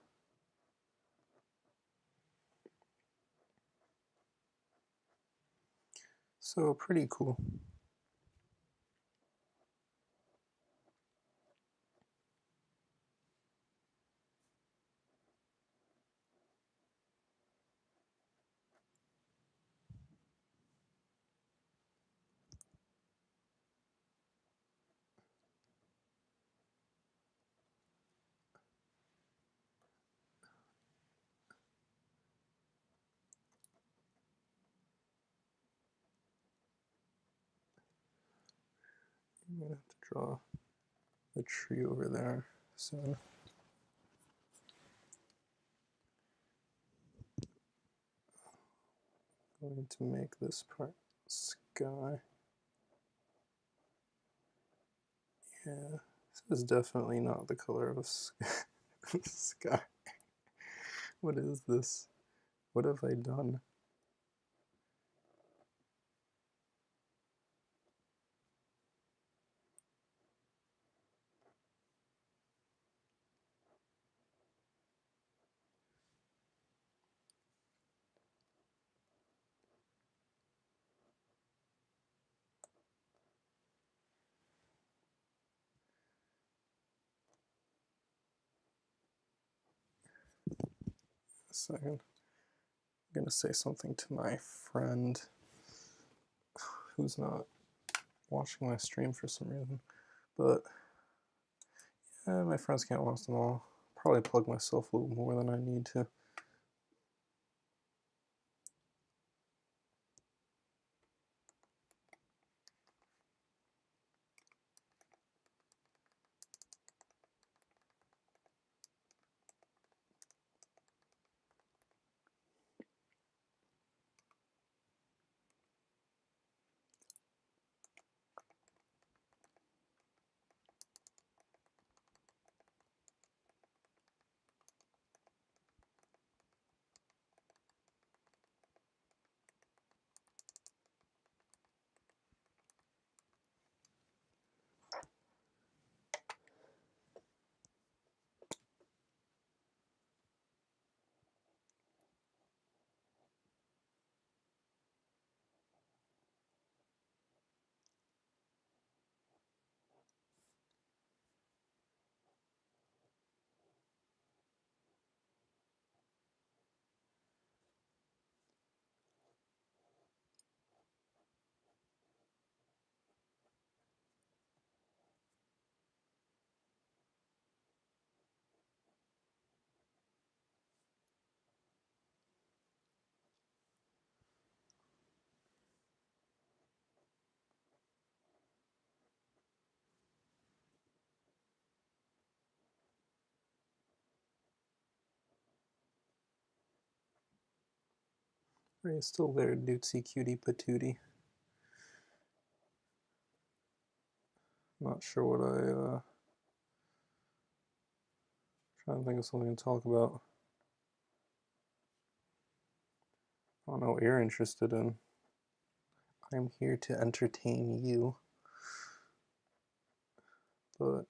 So pretty cool. I'm gonna have to draw the tree over there soon. I'm going to make this part sky. Yeah, this is definitely not the color of a sky. What is this? What have I done? A second. I'm gonna say something to my friend who's not watching my stream for some reason. But yeah, my friends can't watch them all. Probably plug myself a little more than I need to. Are you still there, Dootsy Cutie Patootie? Not sure what trying to think of something to talk about. I don't know what you're interested in. I'm here to entertain you. But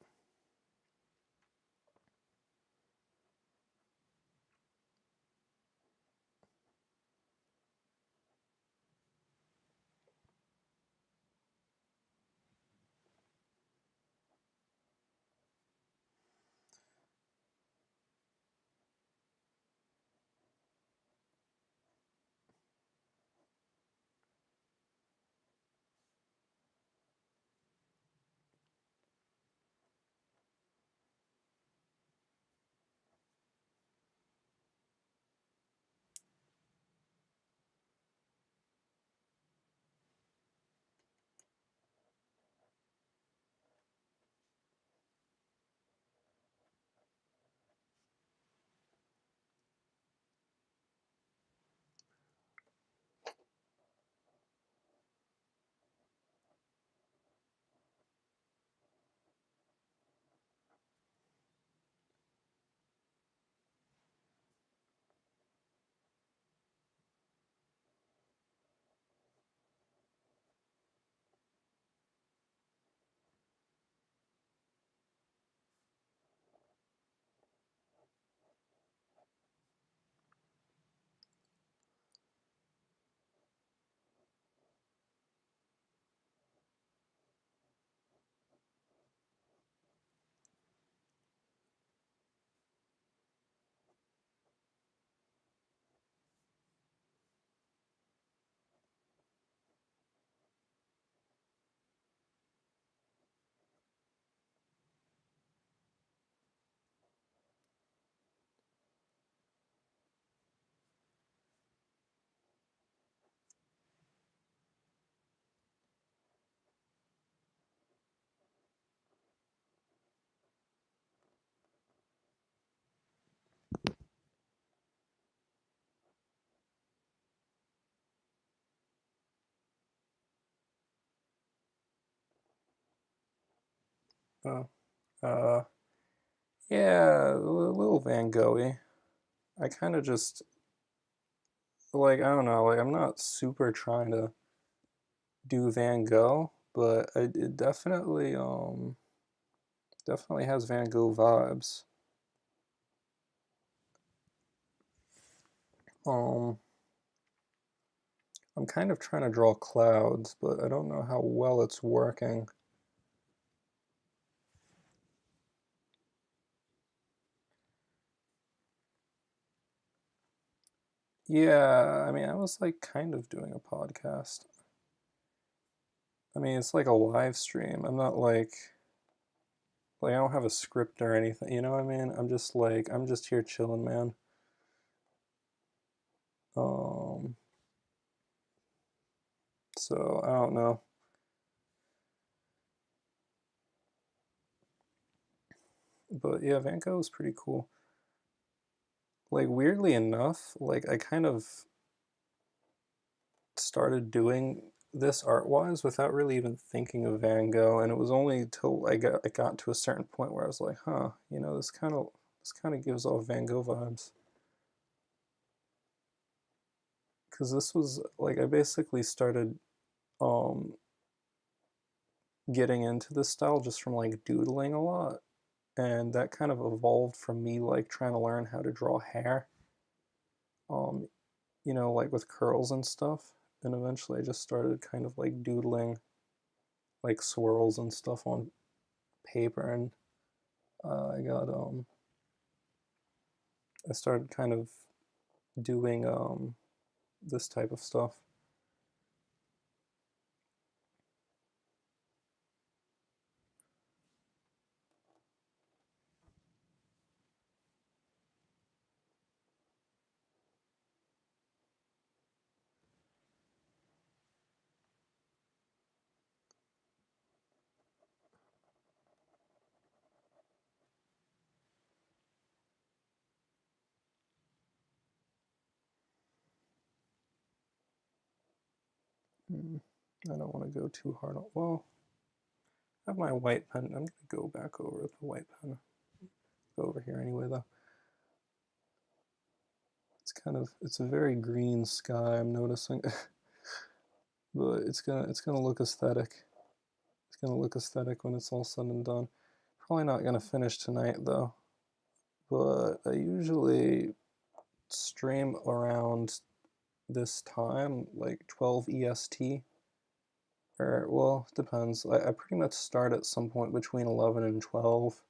Oh, uh, yeah, a little Van Gogh-y. I kind of just like, I don't know, like I'm not super trying to do Van Gogh, but it definitely has Van Gogh vibes. Um, I'm kind of trying to draw clouds, but I don't know how well it's working. Yeah, I mean, I was like kind of doing a podcast. I mean, it's like a live stream. I'm not like I don't have a script or anything. You know what I mean? I'm just here chilling, man. Um, so I don't know. But yeah, Van Gogh is pretty cool. Like weirdly enough, like I kind of started doing this art wise without really even thinking of Van Gogh, and it was only till I got to a certain point where I was like, huh, this kind of gives off Van Gogh vibes. Because this was like I basically started um getting into this style just from like doodling a lot, and that kind of evolved from me like trying to learn how to draw hair, um like with curls and stuff, and eventually I just started kind of like doodling like swirls and stuff on paper, and I got I started kind of doing this type of stuff. Mm, I don't want to go too hard on. Well, I have my white pen. I'm gonna go back over with the white pen. Go over here anyway, though. It's a very green sky. I'm noticing, but it's gonna look aesthetic. It's gonna look aesthetic when it's all said and done. Probably not gonna finish tonight though. But I usually stream around this time, like 12 EST. Or, well, it depends. I pretty much start at some point between 11 and 12.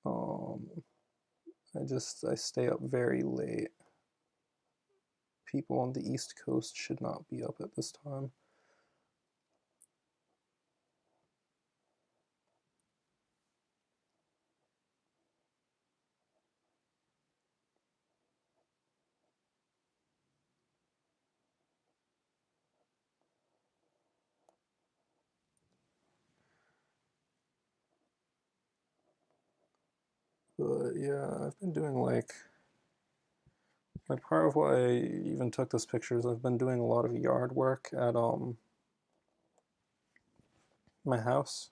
Um, I stay up very late. People on the East Coast should not be up at this time. But yeah, I've been doing like part of why I even took this picture is I've been doing a lot of yard work at my house.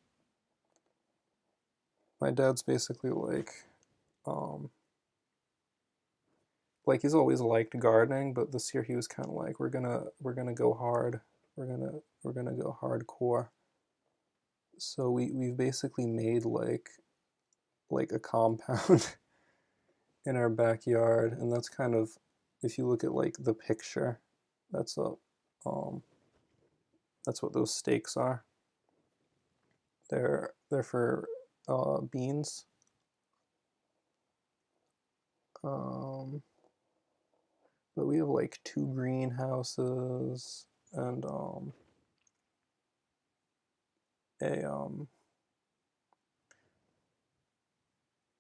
My dad's basically um like he's always liked gardening, but this year he was kind of like we're gonna go hard. We're gonna go hardcore. So we've basically made like a compound in our backyard, and that's kind of, if you look at like the picture, that's a um that's what those stakes are. They're for beans. Um, but we have like two greenhouses and a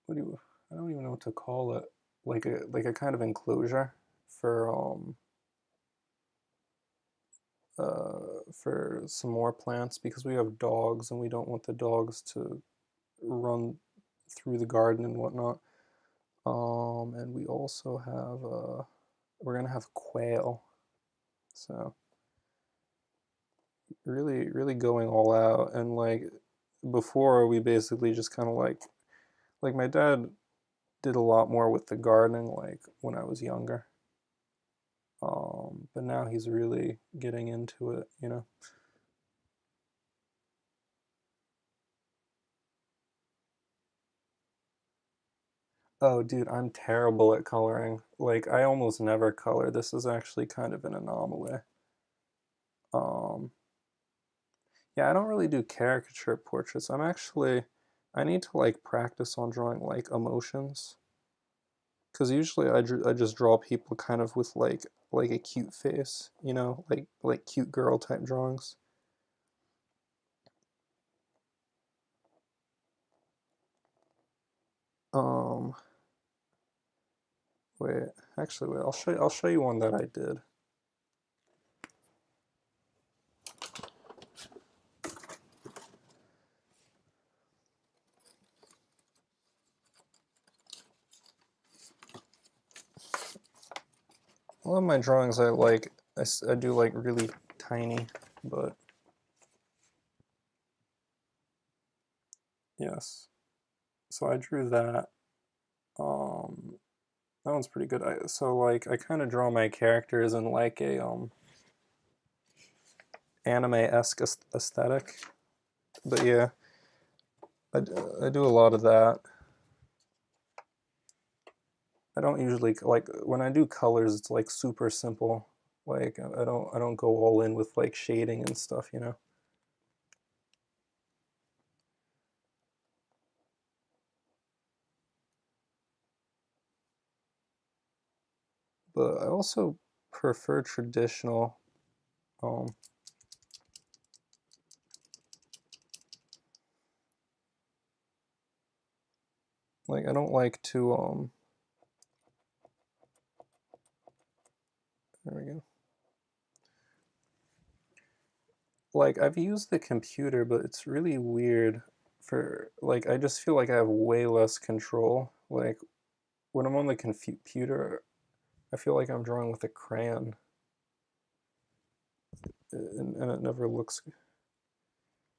what do you I don't even know what to call it, like a kind of enclosure for for some more plants because we have dogs and we don't want the dogs to run through the garden and whatnot. And we also have we're gonna have quail. So really going all out. And like before, we basically just kind of like my dad did a lot more with the gardening like when I was younger. But now he's really getting into it, you know. Oh, dude, I'm terrible at coloring. Like, I almost never color. This is actually kind of an anomaly. Um, yeah, I don't really do caricature portraits. I need to like practice on drawing like emotions. Because usually I just draw people kind of with like a cute face, you know, like cute girl type drawings. Um, wait, wait, I'll show you one that I did. A lot of my drawings I do like really tiny, but yes. So I drew that. Um, that one's pretty good. So like I kind of draw my characters in like a anime-esque aesthetic. But yeah, I do a lot of that. I don't usually like when I do colors. It's like super simple. Like I don't go all in with like shading and stuff, you know. But I also prefer traditional. Um, like I don't like to there we go. Like I've used the computer, but it's really weird for like I just feel like I have way less control. Like when I'm on the computer, I feel like I'm drawing with a crayon, and it never looks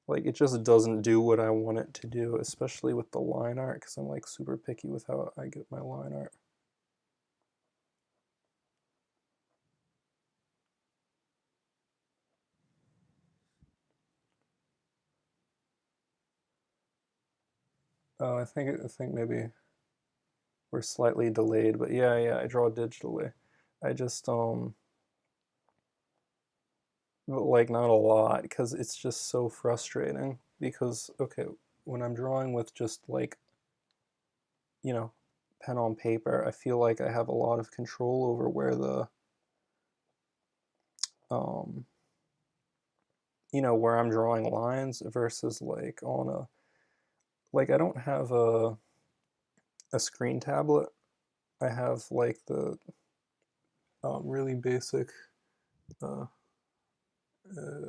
like it just doesn't do what I want it to do, especially with the line art because I'm like super picky with how I get my line art. Oh, I think maybe we're slightly delayed, but yeah, I draw digitally. I just but like not a lot because it's just so frustrating because okay, when I'm drawing with just like, you know, pen on paper, I feel like I have a lot of control over where the um you know, where I'm drawing lines versus like on a like I don't have a screen tablet. I have like the really basic uh,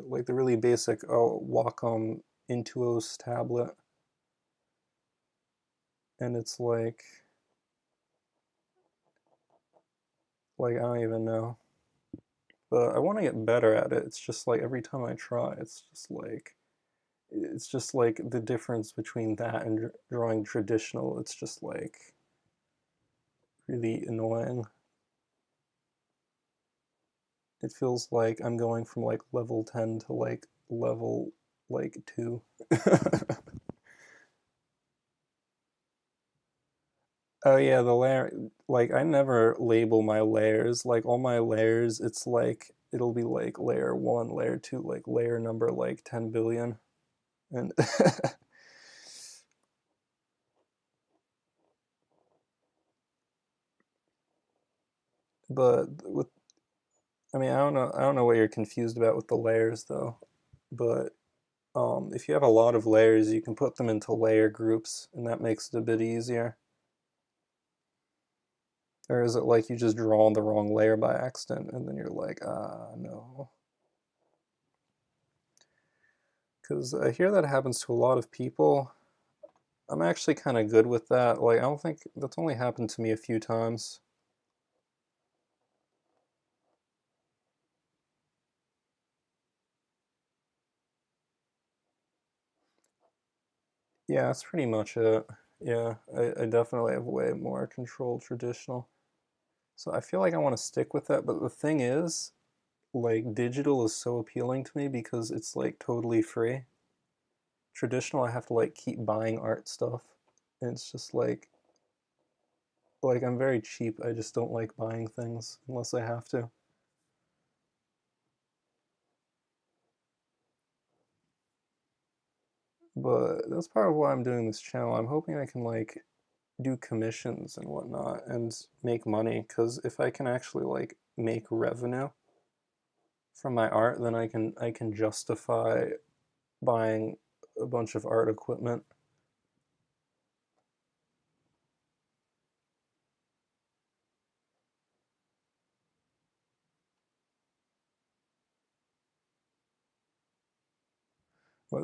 like the really basic Wacom Intuos tablet, and it's like I don't even know, but I want to get better at it. It's just like every time I try, it's just like the difference between that and drawing traditional. It's just like really annoying. It feels like I'm going from like level 10 to like level like 2. Oh yeah, the layer like I never label my layers. Like all my layers, it's like it'll be like layer 1, layer 2, like layer number like 10 billion. And but with I mean, I don't know what you're confused about with the layers though. But if you have a lot of layers, you can put them into layer groups and that makes it a bit easier. Or is it like you just draw on the wrong layer by accident and then you're like, ah, no. Because I hear that happens to a lot of people. I'm actually kind of good with that. Like, I don't think that's only happened to me a few times. Yeah, that's pretty much it. Yeah, I definitely have way more controlled traditional. So I feel like I want to stick with that, but the thing is, like digital is so appealing to me because it's like totally free. Traditional, I have to like keep buying art stuff. And it's just like I'm very cheap. I just don't like buying things unless I have to. But that's part of why I'm doing this channel. I'm hoping I can like do commissions and whatnot and make money because if I can actually like make revenue from my art, then I can justify buying a bunch of art equipment.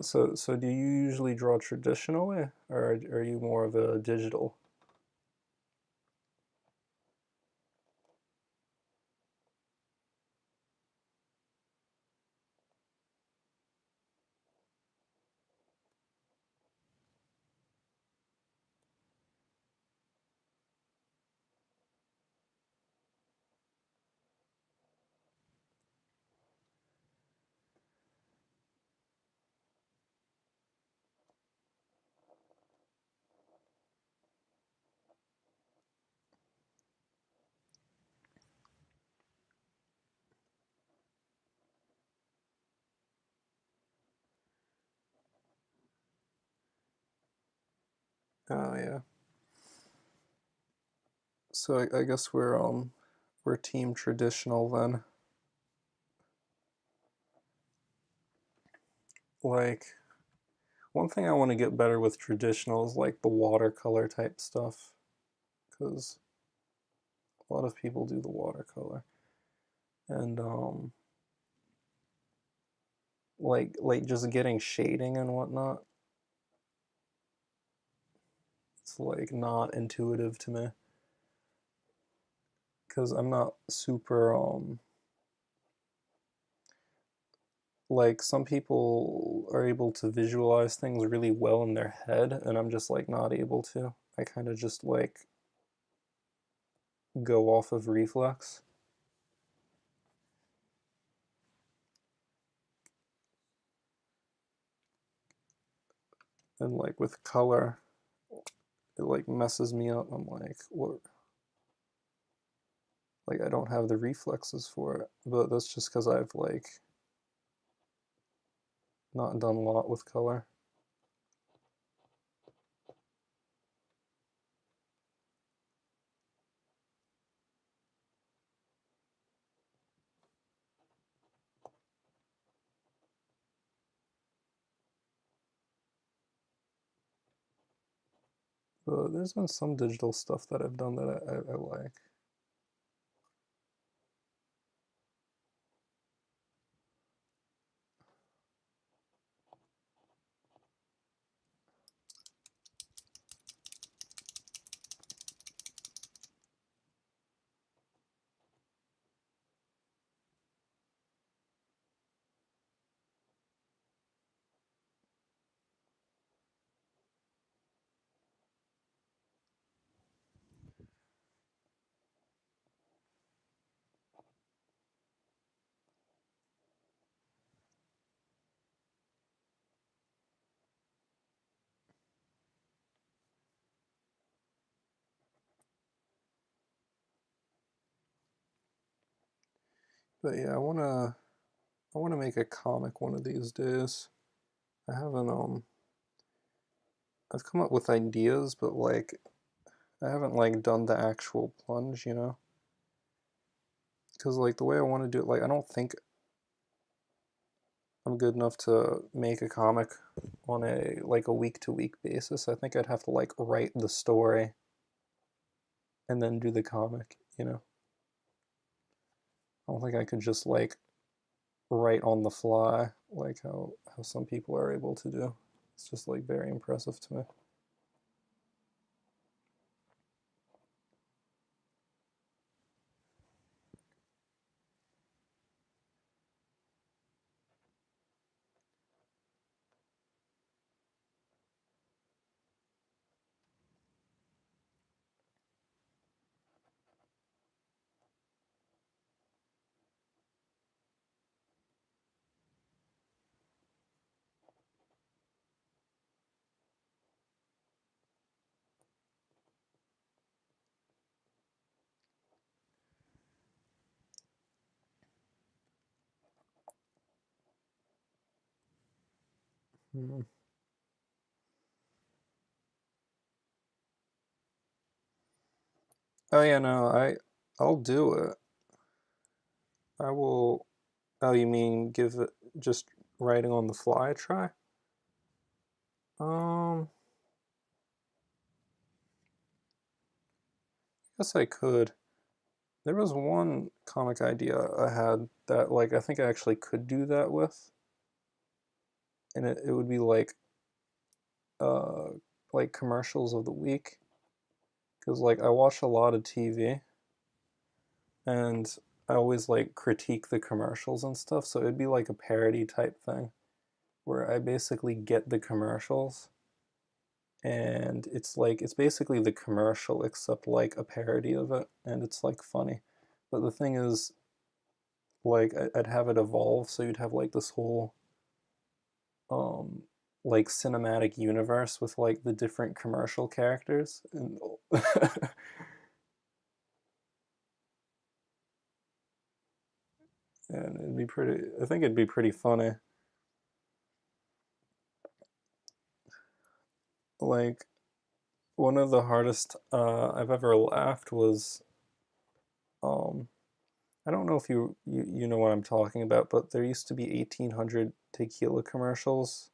So do you usually draw traditionally or are you more of a digital? Oh yeah. So I guess we're team traditional then. Like one thing I want to get better with traditional is like the watercolor type stuff because a lot of people do the watercolor and like just getting shading and whatnot. It's like not intuitive to me because I'm not super like some people are able to visualize things really well in their head and I'm just like not able to. I kind of just like go off of reflex and like with color it like messes me up. I'm like what, like I don't have the reflexes for it, but that's just because I've like not done a lot with color. But there's been some digital stuff that I've done that I like. But yeah, I wanna make a comic one of these days. I haven't I've come up with ideas, but like I haven't like done the actual plunge, you know? Because like the way I want to do it, like I don't think I'm good enough to make a comic on a like a week to week basis. I think I'd have to like write the story and then do the comic, you know? I don't think I could just like write on the fly like how some people are able to do. It's just like very impressive to me. Hmm. Oh yeah, no, I'll do it. I will. Oh, you mean give it just writing on the fly a try? Um, guess I could. There was one comic idea I had that like I think I actually could do that with, and it would be uh like commercials of the week because like I watch a lot of TV and I always like critique the commercials and stuff, so it'd be like a parody type thing where I basically get the commercials and it's like it's basically the commercial except like a parody of it and it's like funny. But the thing is like I'd have it evolve so you'd have like this whole um like cinematic universe with like the different commercial characters and and it'd be pretty I think it'd be pretty funny. Like one of the hardest I've ever laughed was um I don't know if you know what I'm talking about, but there used to be 1800 tequila commercials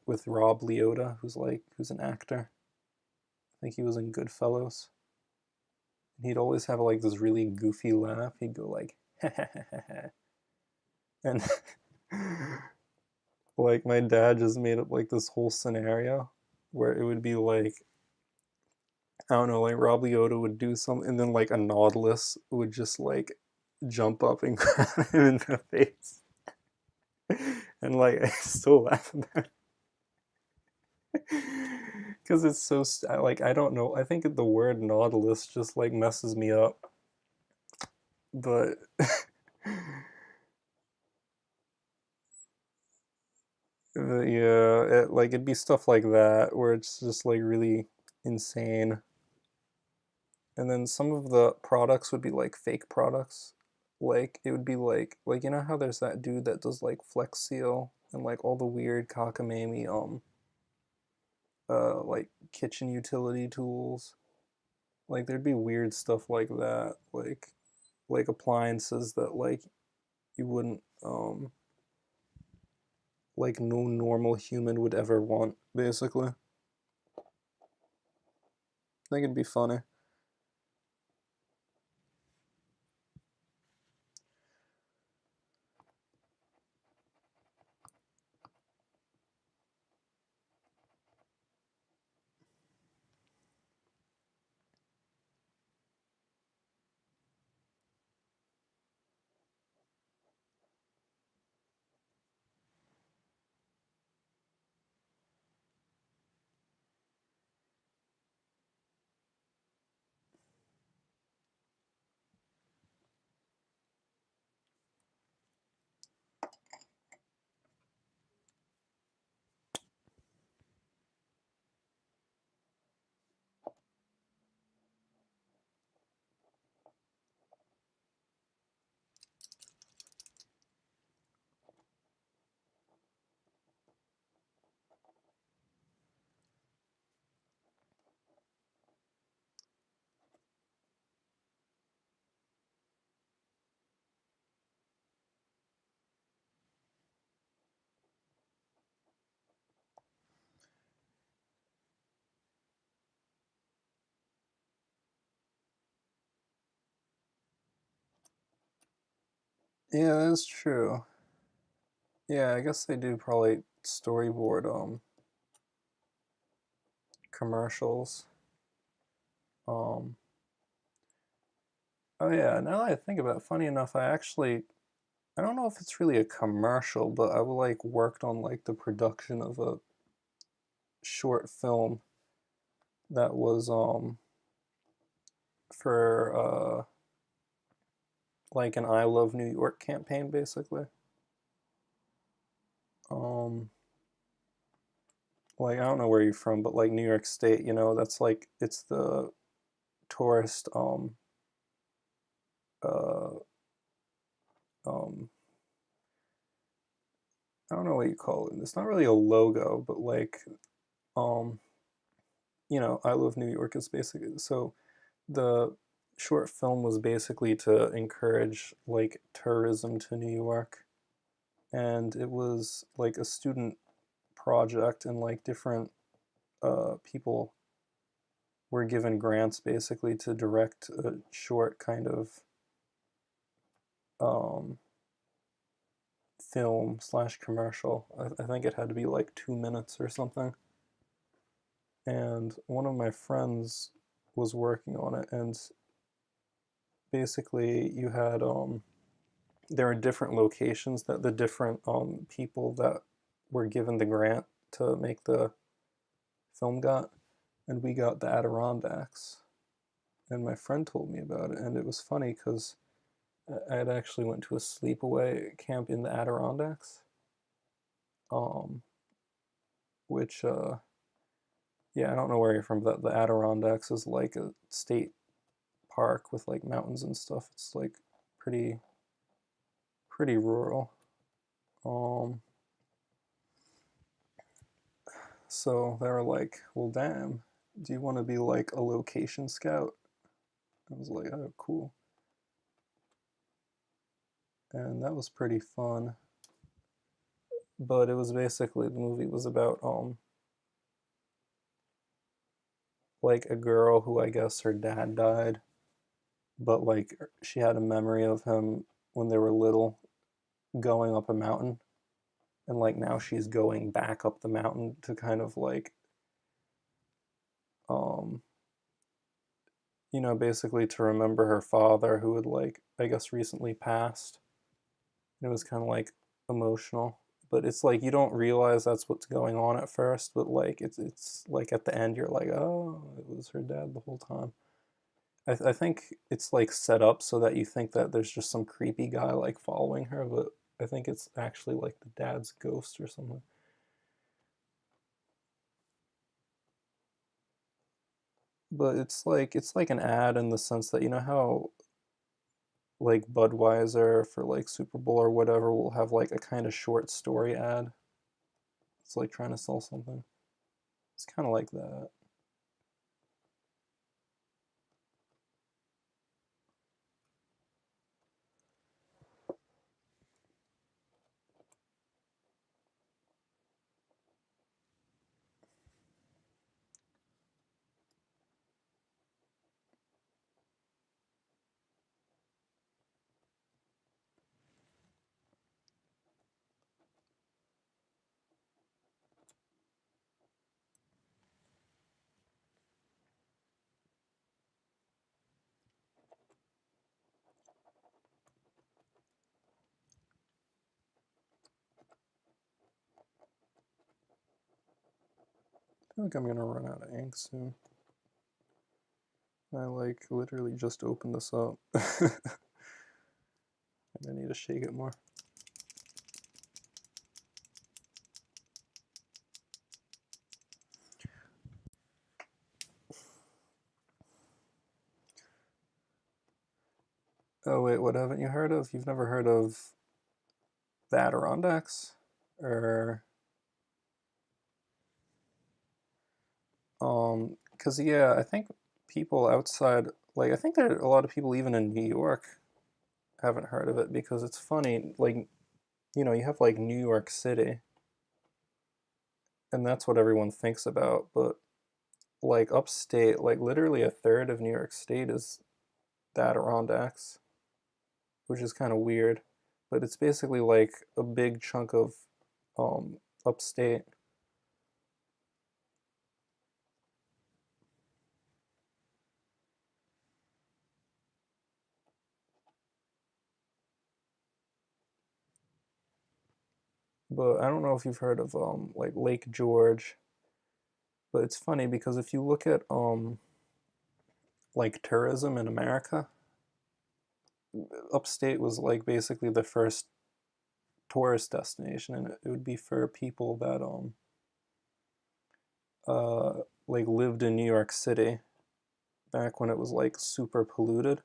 with Rob Leota, who's an actor. I think he was in Goodfellas. And he'd always have like this really goofy laugh. He'd go like, and like my dad just made up like this whole scenario where it would be like I don't know, like Rob Leota would do something, and then like a Nautilus would just like jump up and grab him in the face, and like I still laugh about it because it's so like I don't know. I think the word Nautilus just like messes me up, but yeah, like it'd be stuff like that where it's just like really insane. And then some of the products would be like fake products. Like it would be like you know how there's that dude that does like Flex Seal and like all the weird cockamamie like kitchen utility tools. Like there'd be weird stuff like that. Like appliances that like you wouldn't like no normal human would ever want, basically. I think it'd be funny. Yeah, that's true. Yeah, I guess they do probably storyboard commercials. Um oh yeah, now that I think about it, funny enough, I don't know if it's really a commercial, but I like worked on like the production of a short film that was for like an I Love New York campaign basically. Um like I don't know where you're from, but like New York State, you know, that's like it's the tourist uh um I don't know what you call it. It's not really a logo, but like um I Love New York is basically so the short film was basically to encourage like tourism to New York, and it was like a student project, and like different people were given grants basically to direct a short kind of um, film slash commercial. I think it had to be like 2 minutes or something. And one of my friends was working on it, and basically you had there are different locations that the different people that were given the grant to make the film got, and we got the Adirondacks. And my friend told me about it, and it was funny because I had actually went to a sleepaway camp in the Adirondacks, um, which yeah, I don't know where you're from, but the Adirondacks is like a state park with like mountains and stuff. It's like pretty pretty rural. Um, so they were like, "Well, damn, do you want to be like a location scout?" I was like, "Oh, cool," and that was pretty fun. But it was basically the movie was about like a girl who I guess her dad died, but like she had a memory of him when they were little going up a mountain, and like now she's going back up the mountain to kind of like um basically to remember her father who had like I guess recently passed. It was kind of like emotional, but it's like you don't realize that's what's going on at first, but like it's like at the end you're like, oh, it was her dad the whole time. I think it's like set up so that you think that there's just some creepy guy like following her, but I think it's actually like the dad's ghost or something. But it's like an ad in the sense that you know how like Budweiser for like Super Bowl or whatever will have like a kind of short story ad. It's like trying to sell something. It's kind of like that. I feel like I'm gonna run out of ink soon. I like literally just opened this up. I need to shake it more. Oh wait, what haven't you heard of? You've never heard of the Adirondacks? Or because yeah, I think people outside, like I think there are a lot of people even in New York haven't heard of it because it's funny, like you have like New York City, and that's what everyone thinks about, but like upstate, like literally a third of New York State is the Adirondacks, which is kind of weird, but it's basically like a big chunk of um upstate. But I don't know if you've heard of like Lake George, but it's funny because if you look at like tourism in America, upstate was like basically the first tourist destination, and it would be for people that like lived in New York City back when it was like super polluted,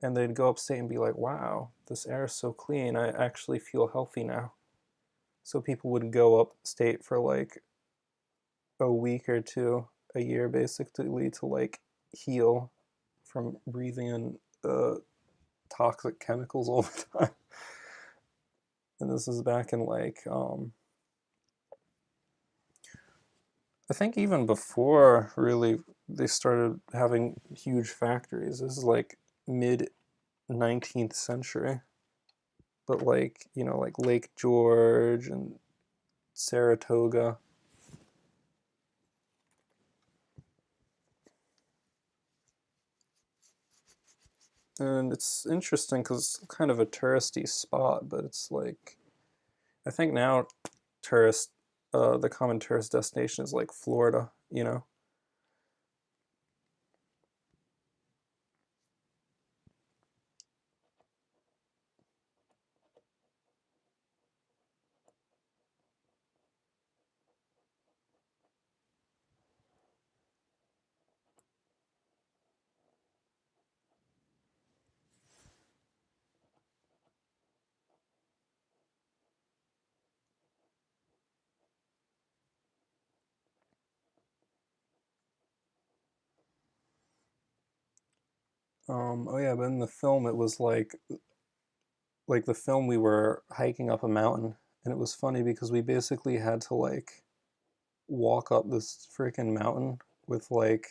and they'd go upstate and be like, wow, this air is so clean, I actually feel healthy now. So people would go upstate for like a week or two a year basically to like heal from breathing in toxic chemicals all the time. And this is back in like I think even before really they started having huge factories. This is like mid 19th century. But like, you know, like Lake George and Saratoga. And it's interesting because it's kind of a touristy spot, but it's like I think now tourist the common tourist destination is like Florida, you know. Oh yeah, but in the film it was like the film we were hiking up a mountain, and it was funny because we basically had to like walk up this freaking mountain with like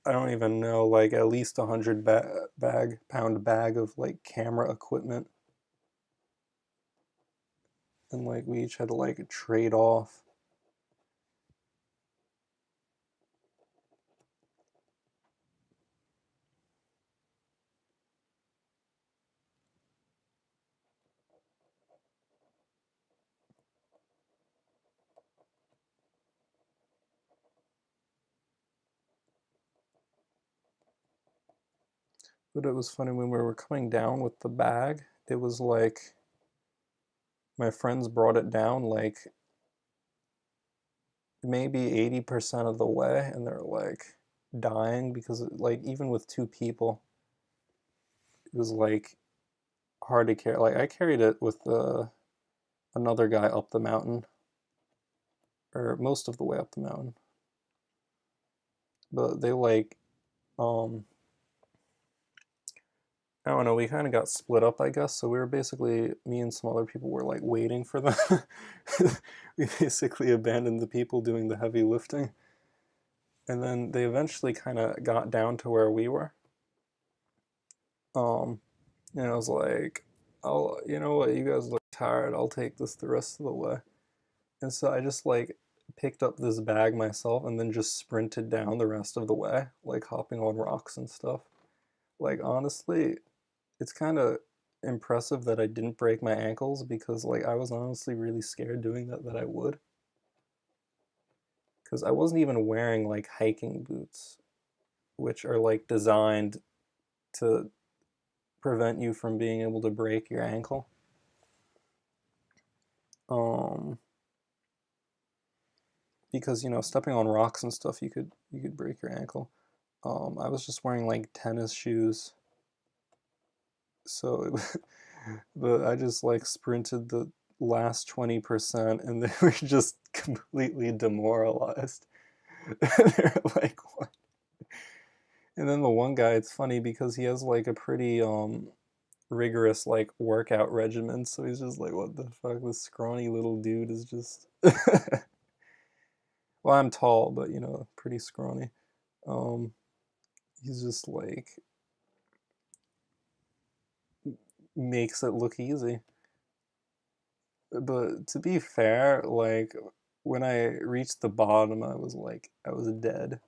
I don't even know, like at least 100 pound bag of like camera equipment, and like we each had to like trade off. But it was funny when we were coming down with the bag. It was like my friends brought it down like maybe 80% of the way, and they're like dying because like even with two people, it was like hard to carry. Like I carried it with another guy up the mountain, or most of the way up the mountain. But they like um I don't know, we kind of got split up, I guess. So we were basically me and some other people were like waiting for them. We basically abandoned the people doing the heavy lifting. And then they eventually kind of got down to where we were. Um and I was like, "I'll, you know what, you guys look tired. I'll take this the rest of the way." And so I just like picked up this bag myself and then just sprinted down the rest of the way, like hopping on rocks and stuff. Like honestly, it's kind of impressive that I didn't break my ankles because like I was honestly really scared doing that I would, because I wasn't even wearing like hiking boots, which are like designed to prevent you from being able to break your ankle. Um because you know, stepping on rocks and stuff, you could break your ankle. I was just wearing like tennis shoes, so but I just like sprinted the last 20% and they were just completely demoralized. They're like, what? And then the one guy, it's funny because he has like a pretty rigorous like workout regimen, so he's just like, what the fuck, this scrawny little dude is just well, I'm tall, but you know, pretty scrawny. um he's just like makes it look easy. But to be fair, like when I reached the bottom, I was like, I was dead.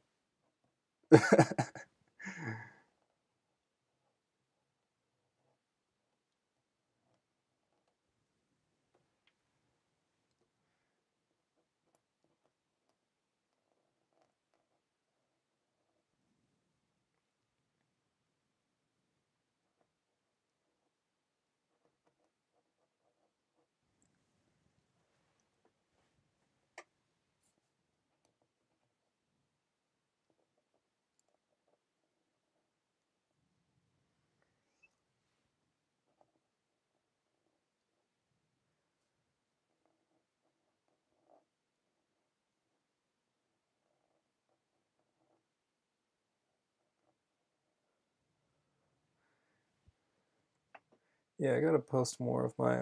Yeah, I gotta post more of my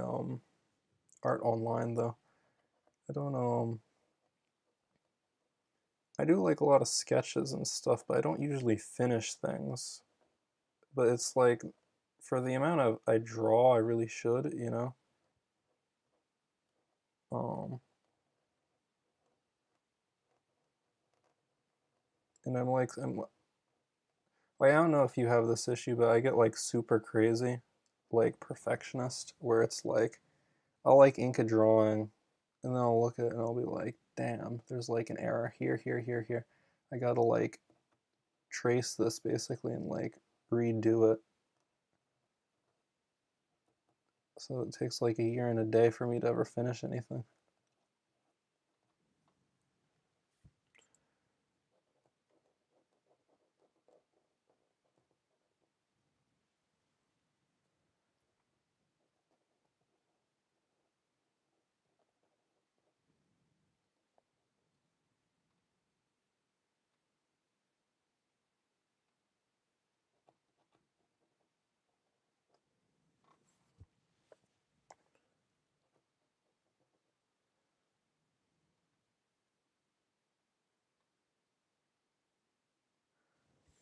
art online though. I don't I do like a lot of sketches and stuff, but I don't usually finish things. But it's like for the amount of I draw, I really should, you know. Um, and like I don't know if you have this issue, but I get like super crazy, like perfectionist, where it's like I'll like ink a drawing, and then I'll look at it and I'll be like, damn, there's like an error here, here, here, here. I gotta like trace this basically and like redo it. So it takes like a year and a day for me to ever finish anything.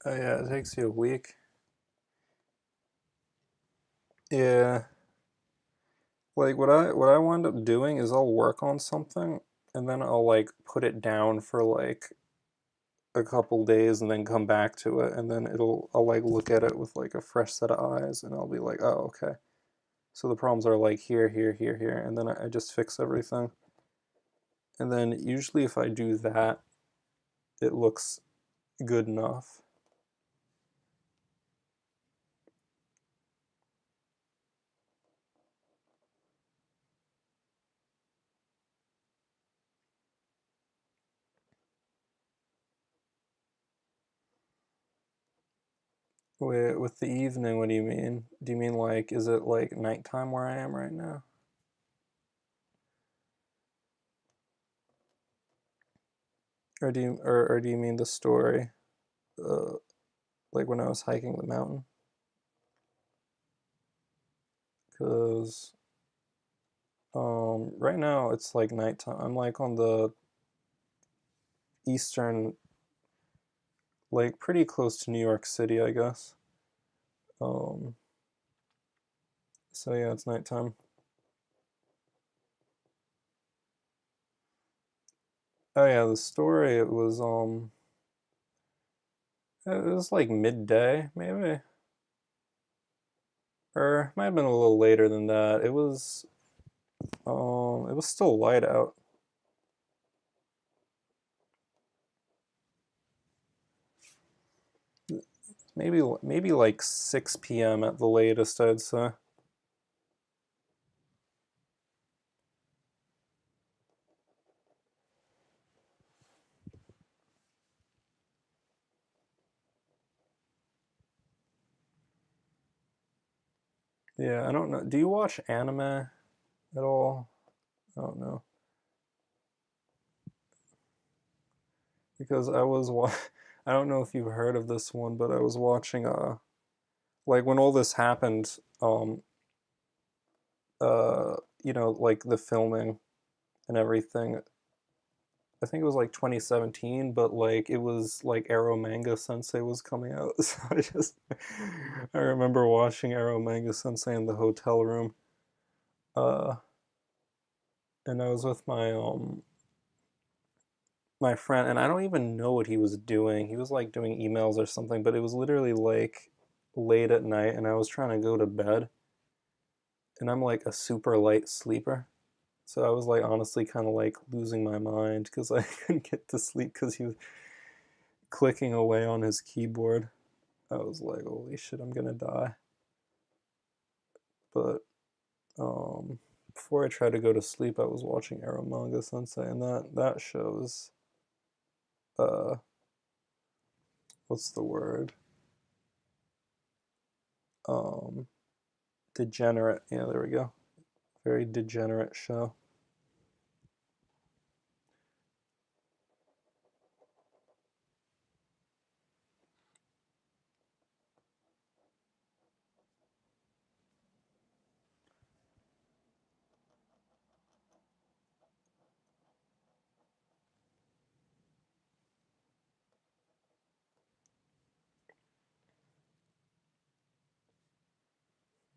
Oh yeah, it takes you a week. Yeah, like what I wind up doing is I'll work on something and then I'll like put it down for like a couple days and then come back to it and then I'll like look at it with like a fresh set of eyes and I'll be like, oh okay. So the problems are like here, here, here, here, and then I just fix everything. And then usually if I do that, it looks good enough. Wait, with the evening, what do you mean? Do you mean like, is it like nighttime where I am right now? Or do you mean the story? Uh, like when I was hiking the mountain? Because right now it's like nighttime. I'm like on the eastern, like pretty close to New York City, I guess. Um, so yeah, it's nighttime. Oh yeah, the story it was like midday maybe, or it might have been a little later than that. It was still light out. Maybe like 6 p.m. at the latest, I'd say. Yeah, I don't know. Do you watch anime at all? I don't know. Because I don't know if you've heard of this one, but I was watching like when all this happened, you know, like the filming and everything. I think it was like 2017, but like it was like Arrow Manga Sensei was coming out. So I remember watching Arrow Manga Sensei in the hotel room. Uh and I was with my friend, and I don't even know what he was doing. He was like doing emails or something, but it was literally like late at night, and I was trying to go to bed, and I'm like a super light sleeper. So I was like honestly kind of like losing my mind because I couldn't get to sleep because he was clicking away on his keyboard. I was like, holy shit, I'm gonna die. But um, before I tried to go to sleep, I was watching Arrow Manga Sensei, and that shows uh, what's the word? Um, Degenerate. Yeah, there we go. Very degenerate show.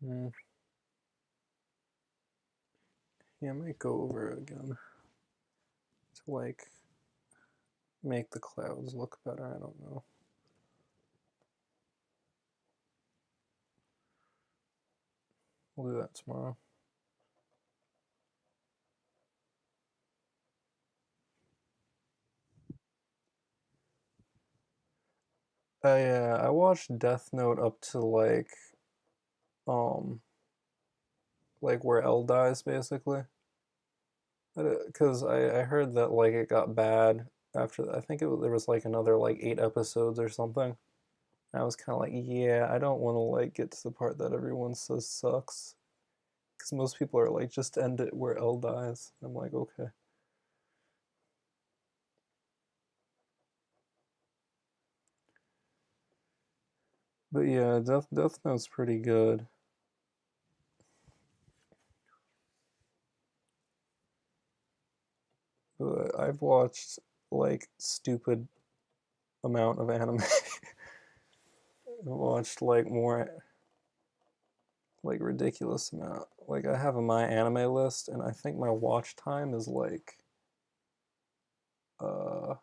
Mm. Yeah, I might go over it again to like make the clouds look better. I don't know. We'll do that tomorrow. Yeah, I watched Death Note up to um like where L dies basically. Because I heard that like it got bad after I think there was like another like 8 episodes or something. I was kind of like, yeah, I don't want to like get to the part that everyone says sucks. Because most people are like, just end it where L dies. I'm like, okay. But yeah, Death Note's pretty good. But I've watched like stupid amount of anime. I've watched like more like ridiculous amount. Like I have a my anime list, and I think my watch time is uh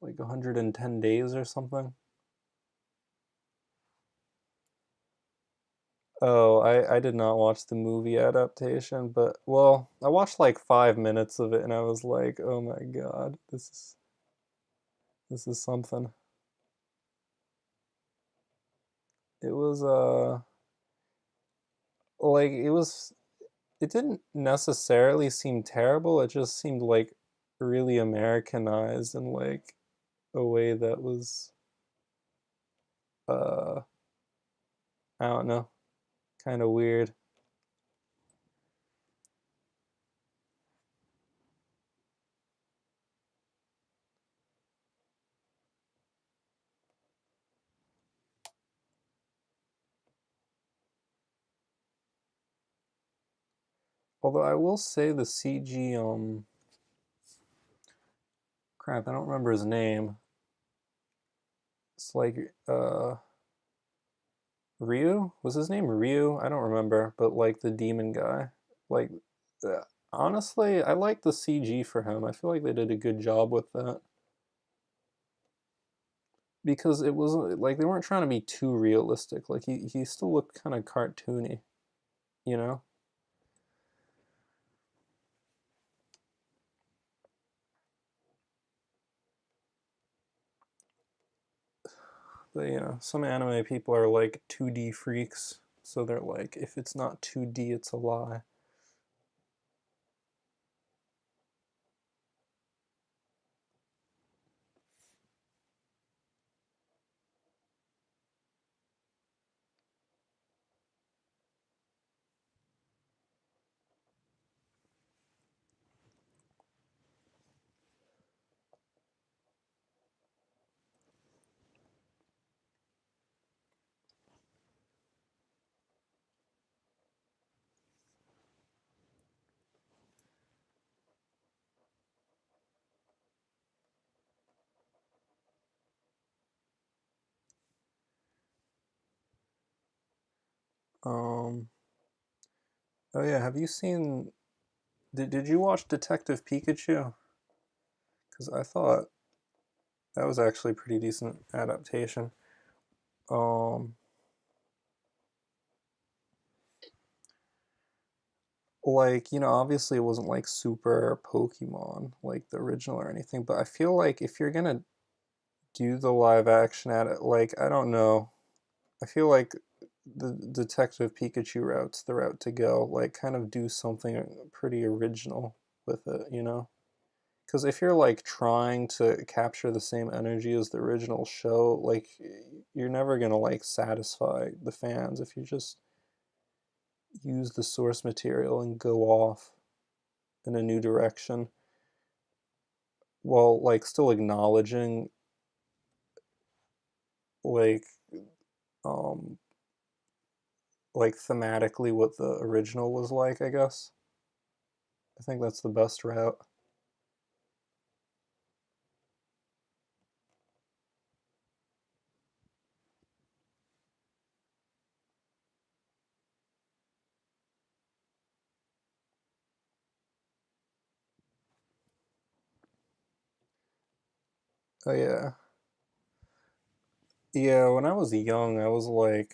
like 110 days or something. Oh, I did not watch the movie adaptation, but well, I watched like 5 minutes of it, and I was like, oh my god, this is something. It was like it didn't necessarily seem terrible. It just seemed like really Americanized in like a way that was uh I don't know, kind of weird. Although I will say the CG crap, I don't remember his name. It's like Ryu? Was his name Ryu? I don't remember, but like the demon guy. Like uh, honestly, I like the CG for him. I feel like they did a good job with that because it wasn't like they weren't trying to be too realistic. Like he still looked kind of cartoony, you know? But you know, some anime people are like 2D freaks, so they're like if it's not 2D, it's a lie. Um oh yeah, have you seen did you watch Detective Pikachu? Cuz I thought that was actually a pretty decent adaptation. Um, like, you know, obviously it wasn't like super Pokemon like the original or anything, but I feel like if you're gonna do the live action at it, like, I don't know. I feel like the Detective Pikachu route's the route to go. Like, kind of do something pretty original with it, you know? Because if you're like trying to capture the same energy as the original show, like, you're never gonna like satisfy the fans if you just use the source material and go off in a new direction while like still acknowledging like um like thematically what the original was like, I guess. I think that's the best route. Oh yeah. Yeah, when I was young, I was like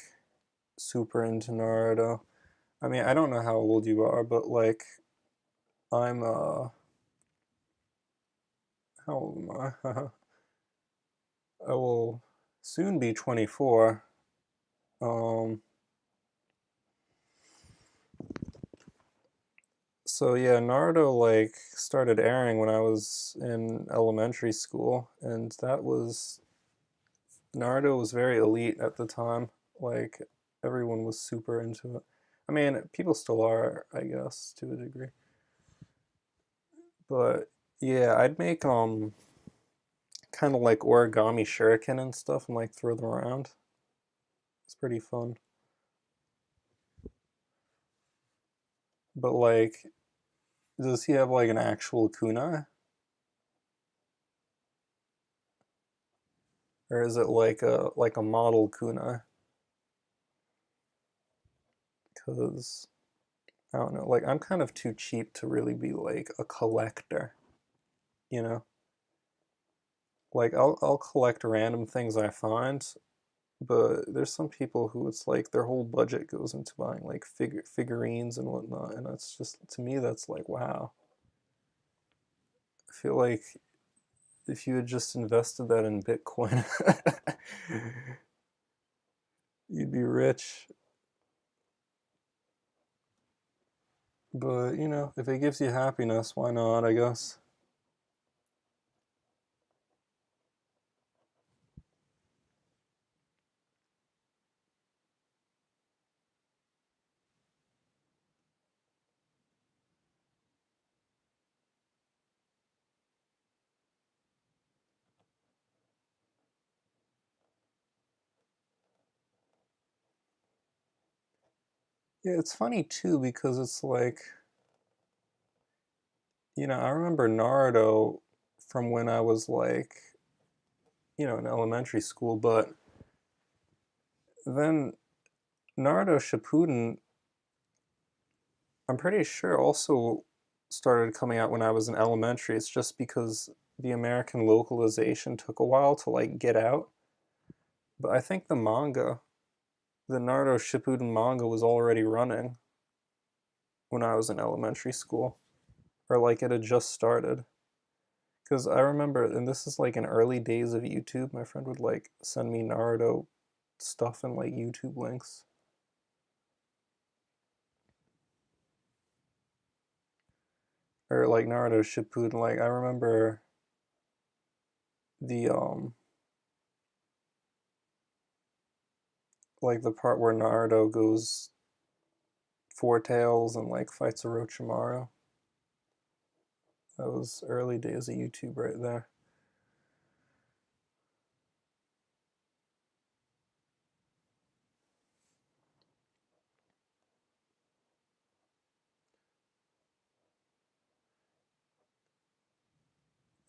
super into Naruto. I mean, I don't know how old you are, but like I'm how old am I? I will soon be 24. Um so yeah, Naruto like started airing when I was in elementary school, and that was Naruto was very elite at the time. Like everyone was super into it. I mean, people still are, I guess, to a degree. But yeah, I'd make kind of like origami shuriken and stuff and like throw them around. It's pretty fun. But like, does he have like an actual kunai, or is it like a model kunai? Because I don't know. Like, I'm kind of too cheap to really be like a collector. You know, like I'll collect random things I find, but there's some people who it's like their whole budget goes into buying like figurines and whatnot, and that's just to me that's like wow. I feel like if you had just invested that in Bitcoin, you'd be rich. But if it gives you happiness, why not? I guess. Yeah, it's funny too because it's like I remember Naruto from when I was like in elementary school, but then Naruto Shippuden, I'm pretty sure also started coming out when I was in elementary. It's just because the American localization took a while to like get out. But I think the Naruto Shippuden manga was already running when I was in elementary school, or like it had just started. Because I remember, and this is like in early days of YouTube, my friend would like send me Naruto stuff and like YouTube links. Or like Naruto Shippuden. Like I remember the like the part where Naruto goes four tails and like fights Orochimaru. That was early days of YouTube right there.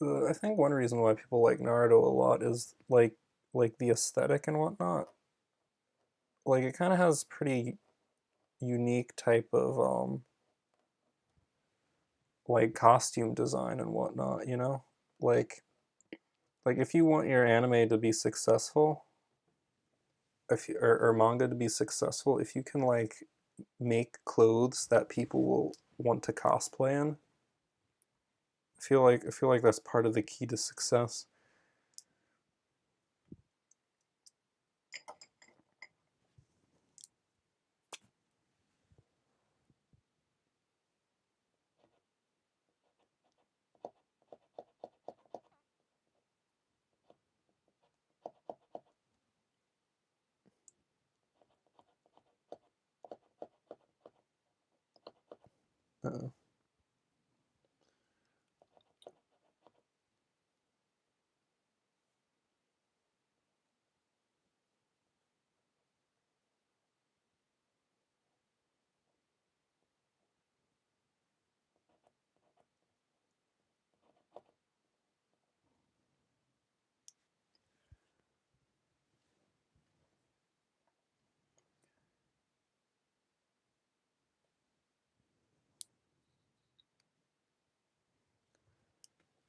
I think one reason why people like Naruto a lot is like the aesthetic and whatnot. Like it kind of has pretty unique type of like costume design and whatnot. Like if you want your anime to be successful, if you, or manga to be successful, if you can like make clothes that people will want to cosplay in, I feel like that's part of the key to success. Uh,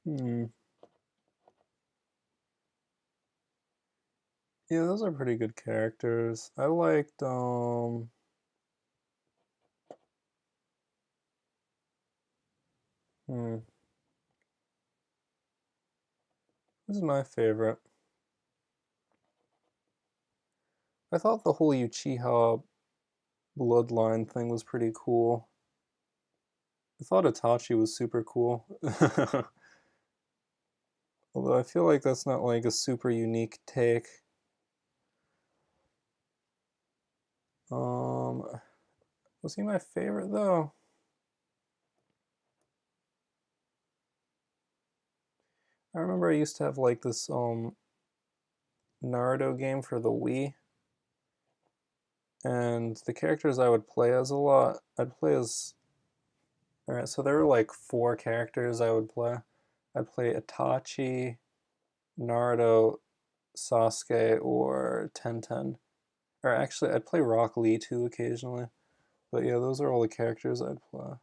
hmm. Yeah, those are pretty good characters. I liked hmm, this is my favorite. I thought the whole Uchiha bloodline thing was pretty cool. I thought Itachi was super cool. Although I feel like that's not like a super unique take. Um, was he my favorite though? I remember I used to have like this Naruto game for the Wii, and the characters I would play as a lot, I'd play as. Alright, so there were like four characters I would play. I'd play Itachi, Naruto, Sasuke, or Tenten. Or actually, I'd play Rock Lee too occasionally. But yeah, those are all the characters I'd play.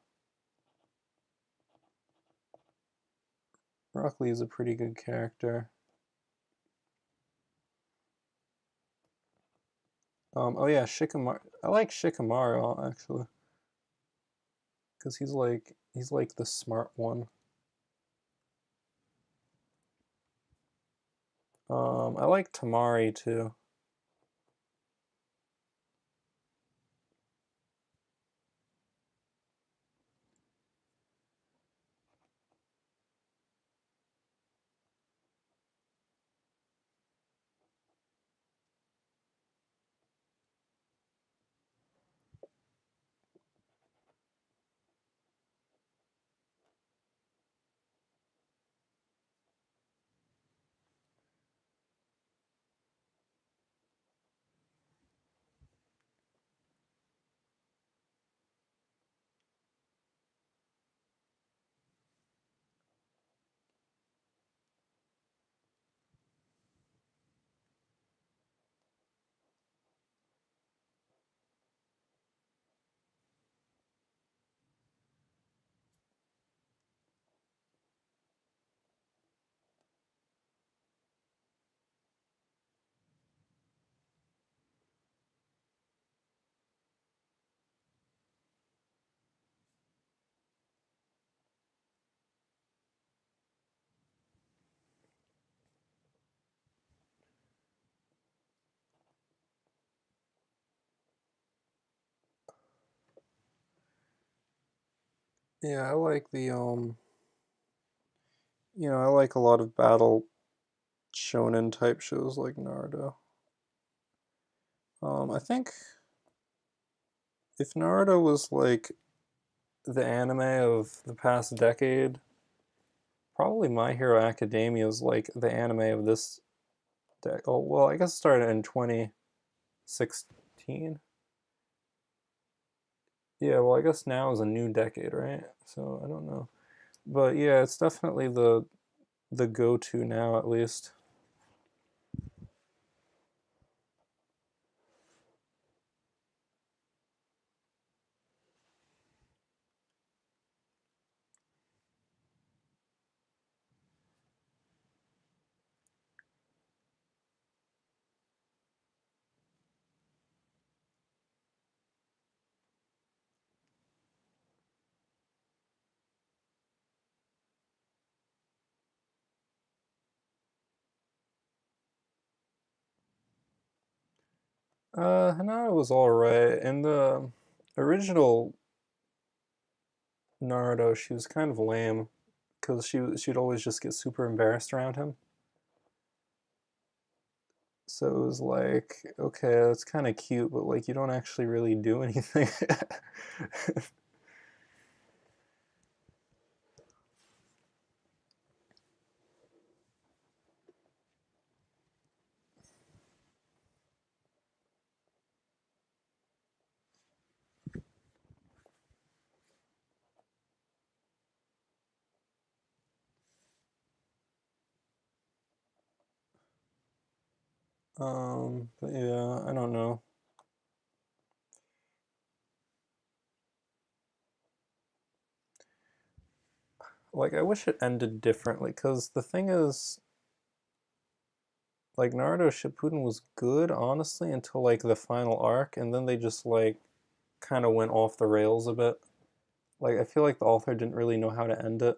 Rock Lee is a pretty good character. Oh yeah, Shikamaru. I like Shikamaru actually, because he's like the smart one. I like Tamari too. Yeah, I like the I like a lot of battle shonen type shows like Naruto. I think if Naruto was like the anime of the past decade, probably My Hero Academia is like the anime of this decade. Oh, well, I guess it started in 2016. Yeah, well, I guess now is a new decade, right? So I don't know. But yeah, it's definitely the go-to now at least. Hinata was alright. In the original Naruto, she was kind of lame because she'd always just get super embarrassed around him. So it was like, okay, that's kind of cute, but like you don't actually really do anything. but yeah, I don't know. Like I wish it ended differently because the thing is, like Naruto Shippuden was good, honestly, until like the final arc, and then they just like kind of went off the rails a bit. Like I feel like the author didn't really know how to end it.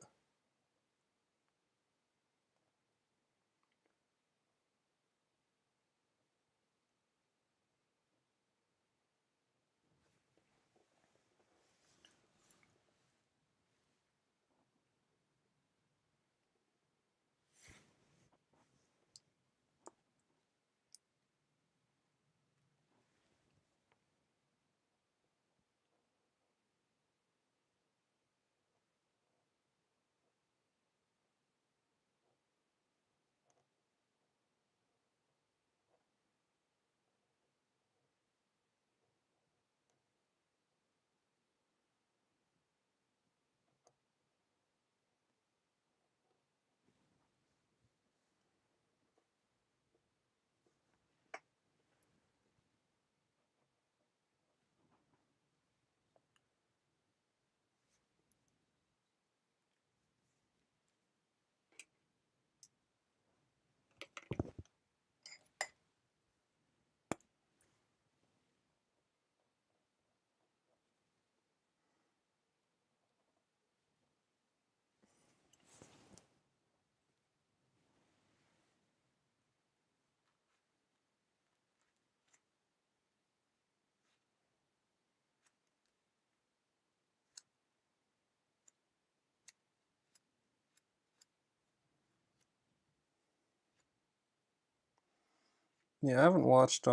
Yeah, I haven't watched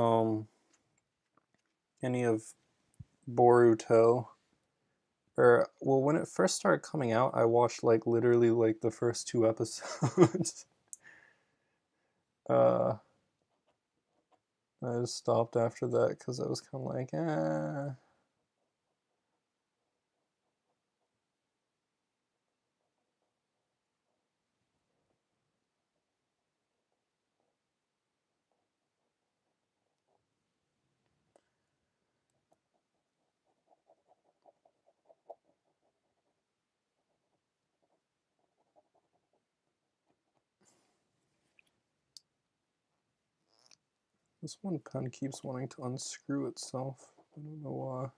any of Boruto. Or well, when it first started coming out, I watched like literally like the first two episodes. uh, I just stopped after that because I was kind of like, eh. This one pen keeps wanting to unscrew itself. I don't know why.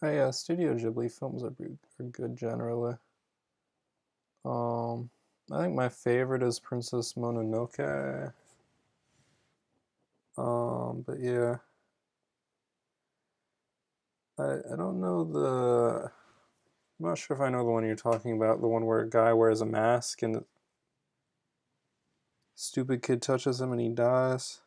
Oh yeah, Studio Ghibli films are good generally. Um, I think my favorite is Princess Mononoke. But yeah, I don't know I'm not sure if I know the one you're talking about. The one where a guy wears a mask and the stupid kid touches him and he dies.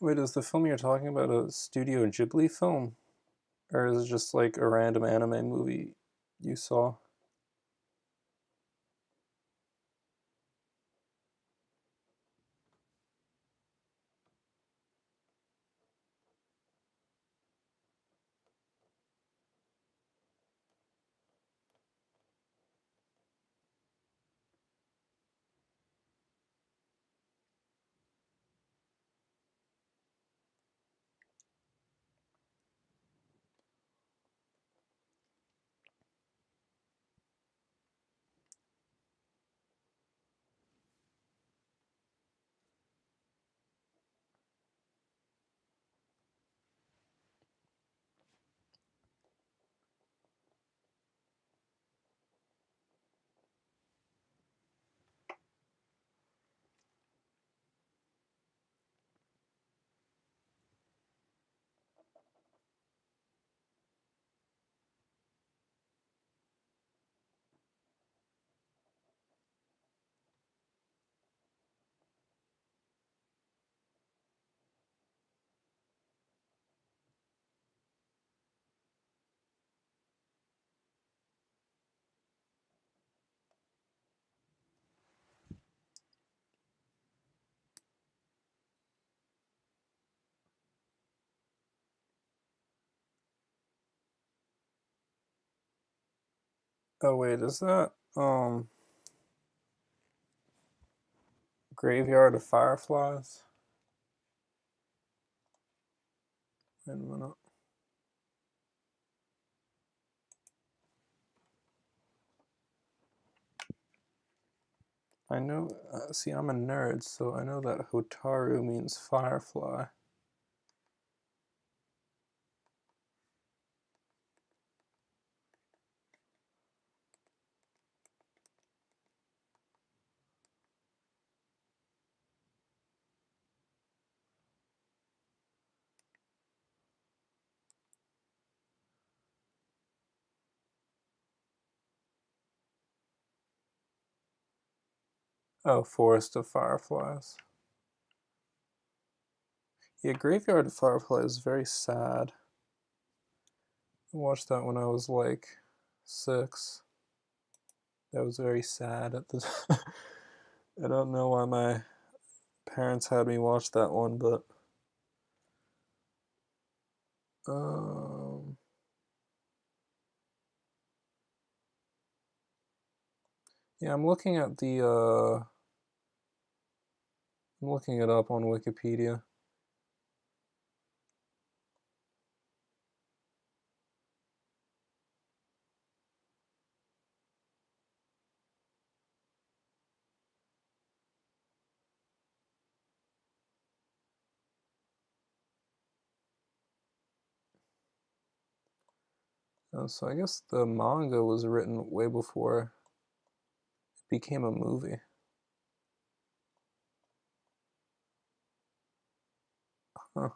Wait, is the film you're talking about a Studio Ghibli film? Or is it just like a random anime movie you saw? Oh wait, is that Graveyard of Fireflies? Wait a minute. I know, see, I'm a nerd, so I know that Hotaru means firefly. Oh, Forest of Fireflies. Yeah, Graveyard of Fireflies is very sad. I watched that when I was like 6. That was very sad at the time. I don't know why my parents had me watch that one, but um, yeah, I'm looking it up on Wikipedia. So I guess the manga was written way before it became a movie. Huh.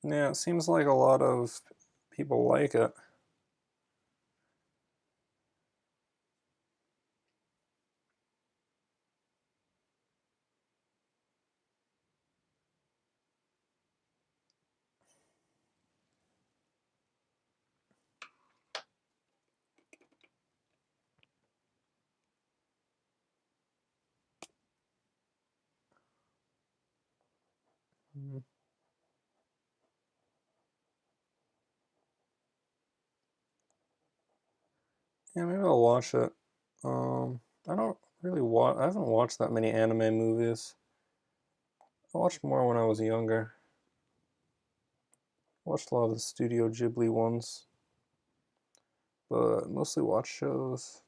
Yeah, it seems like a lot of people like it. Mm. Yeah, maybe I'll watch it. I don't really watch. I haven't watched that many anime movies. I watched more when I was younger. I watched a lot of the Studio Ghibli ones, but mostly watch shows.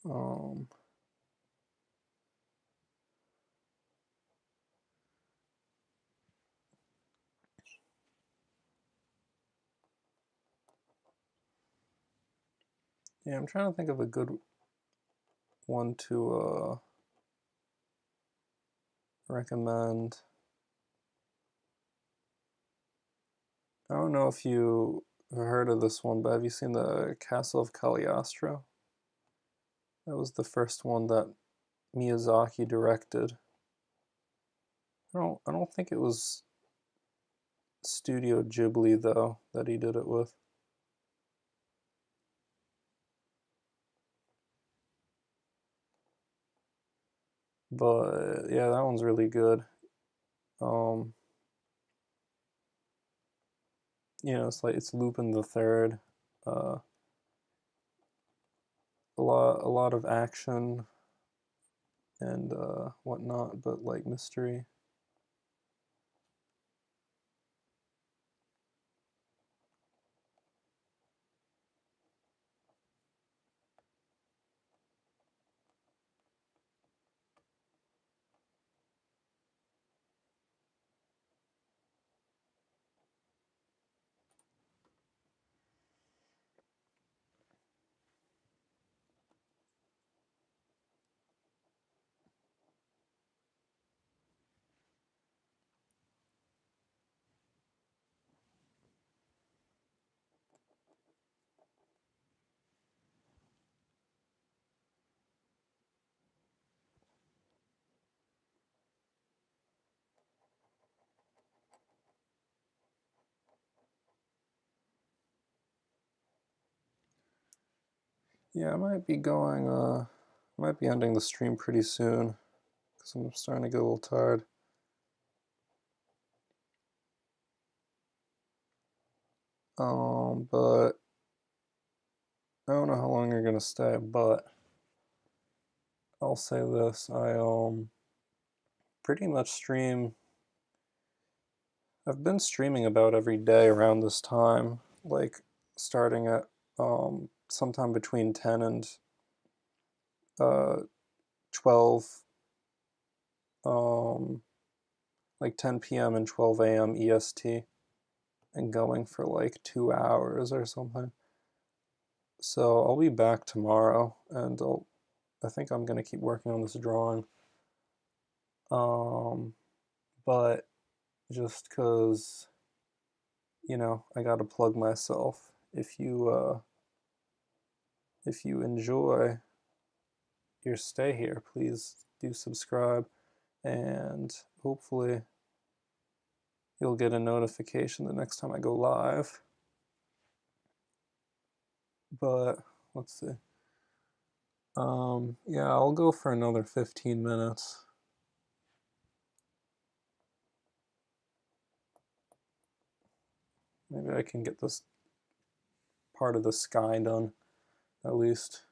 Um, Yeah, I'm trying to think of a good one to recommend. I don't know if you have heard of this one, but have you seen the Castle of Cagliostro? That was the first one that Miyazaki directed. I don't think it was Studio Ghibli though that he did it with. But yeah, that one's really good. Um, it's like it's Lupin the Third. Uh, a lot of action and whatnot, but like mystery. Yeah, I might be going. Might be ending the stream pretty soon because I'm starting to get a little tired. But I don't know how long you're gonna stay, but I'll say this: I pretty much stream. I've been streaming about every day around this time, like starting at sometime between 10 and uh 12, um like 10 p.m. and 12 a.m. EST, and going for like 2 hours or something. So I'll be back tomorrow, and I think I'm gonna keep working on this drawing. Um, but just cause I gotta plug myself. If you enjoy your stay here, please do subscribe, and hopefully you'll get a notification the next time I go live. But let's see. Yeah, I'll go for another 15 minutes. Maybe I can get this part of the sky done at least.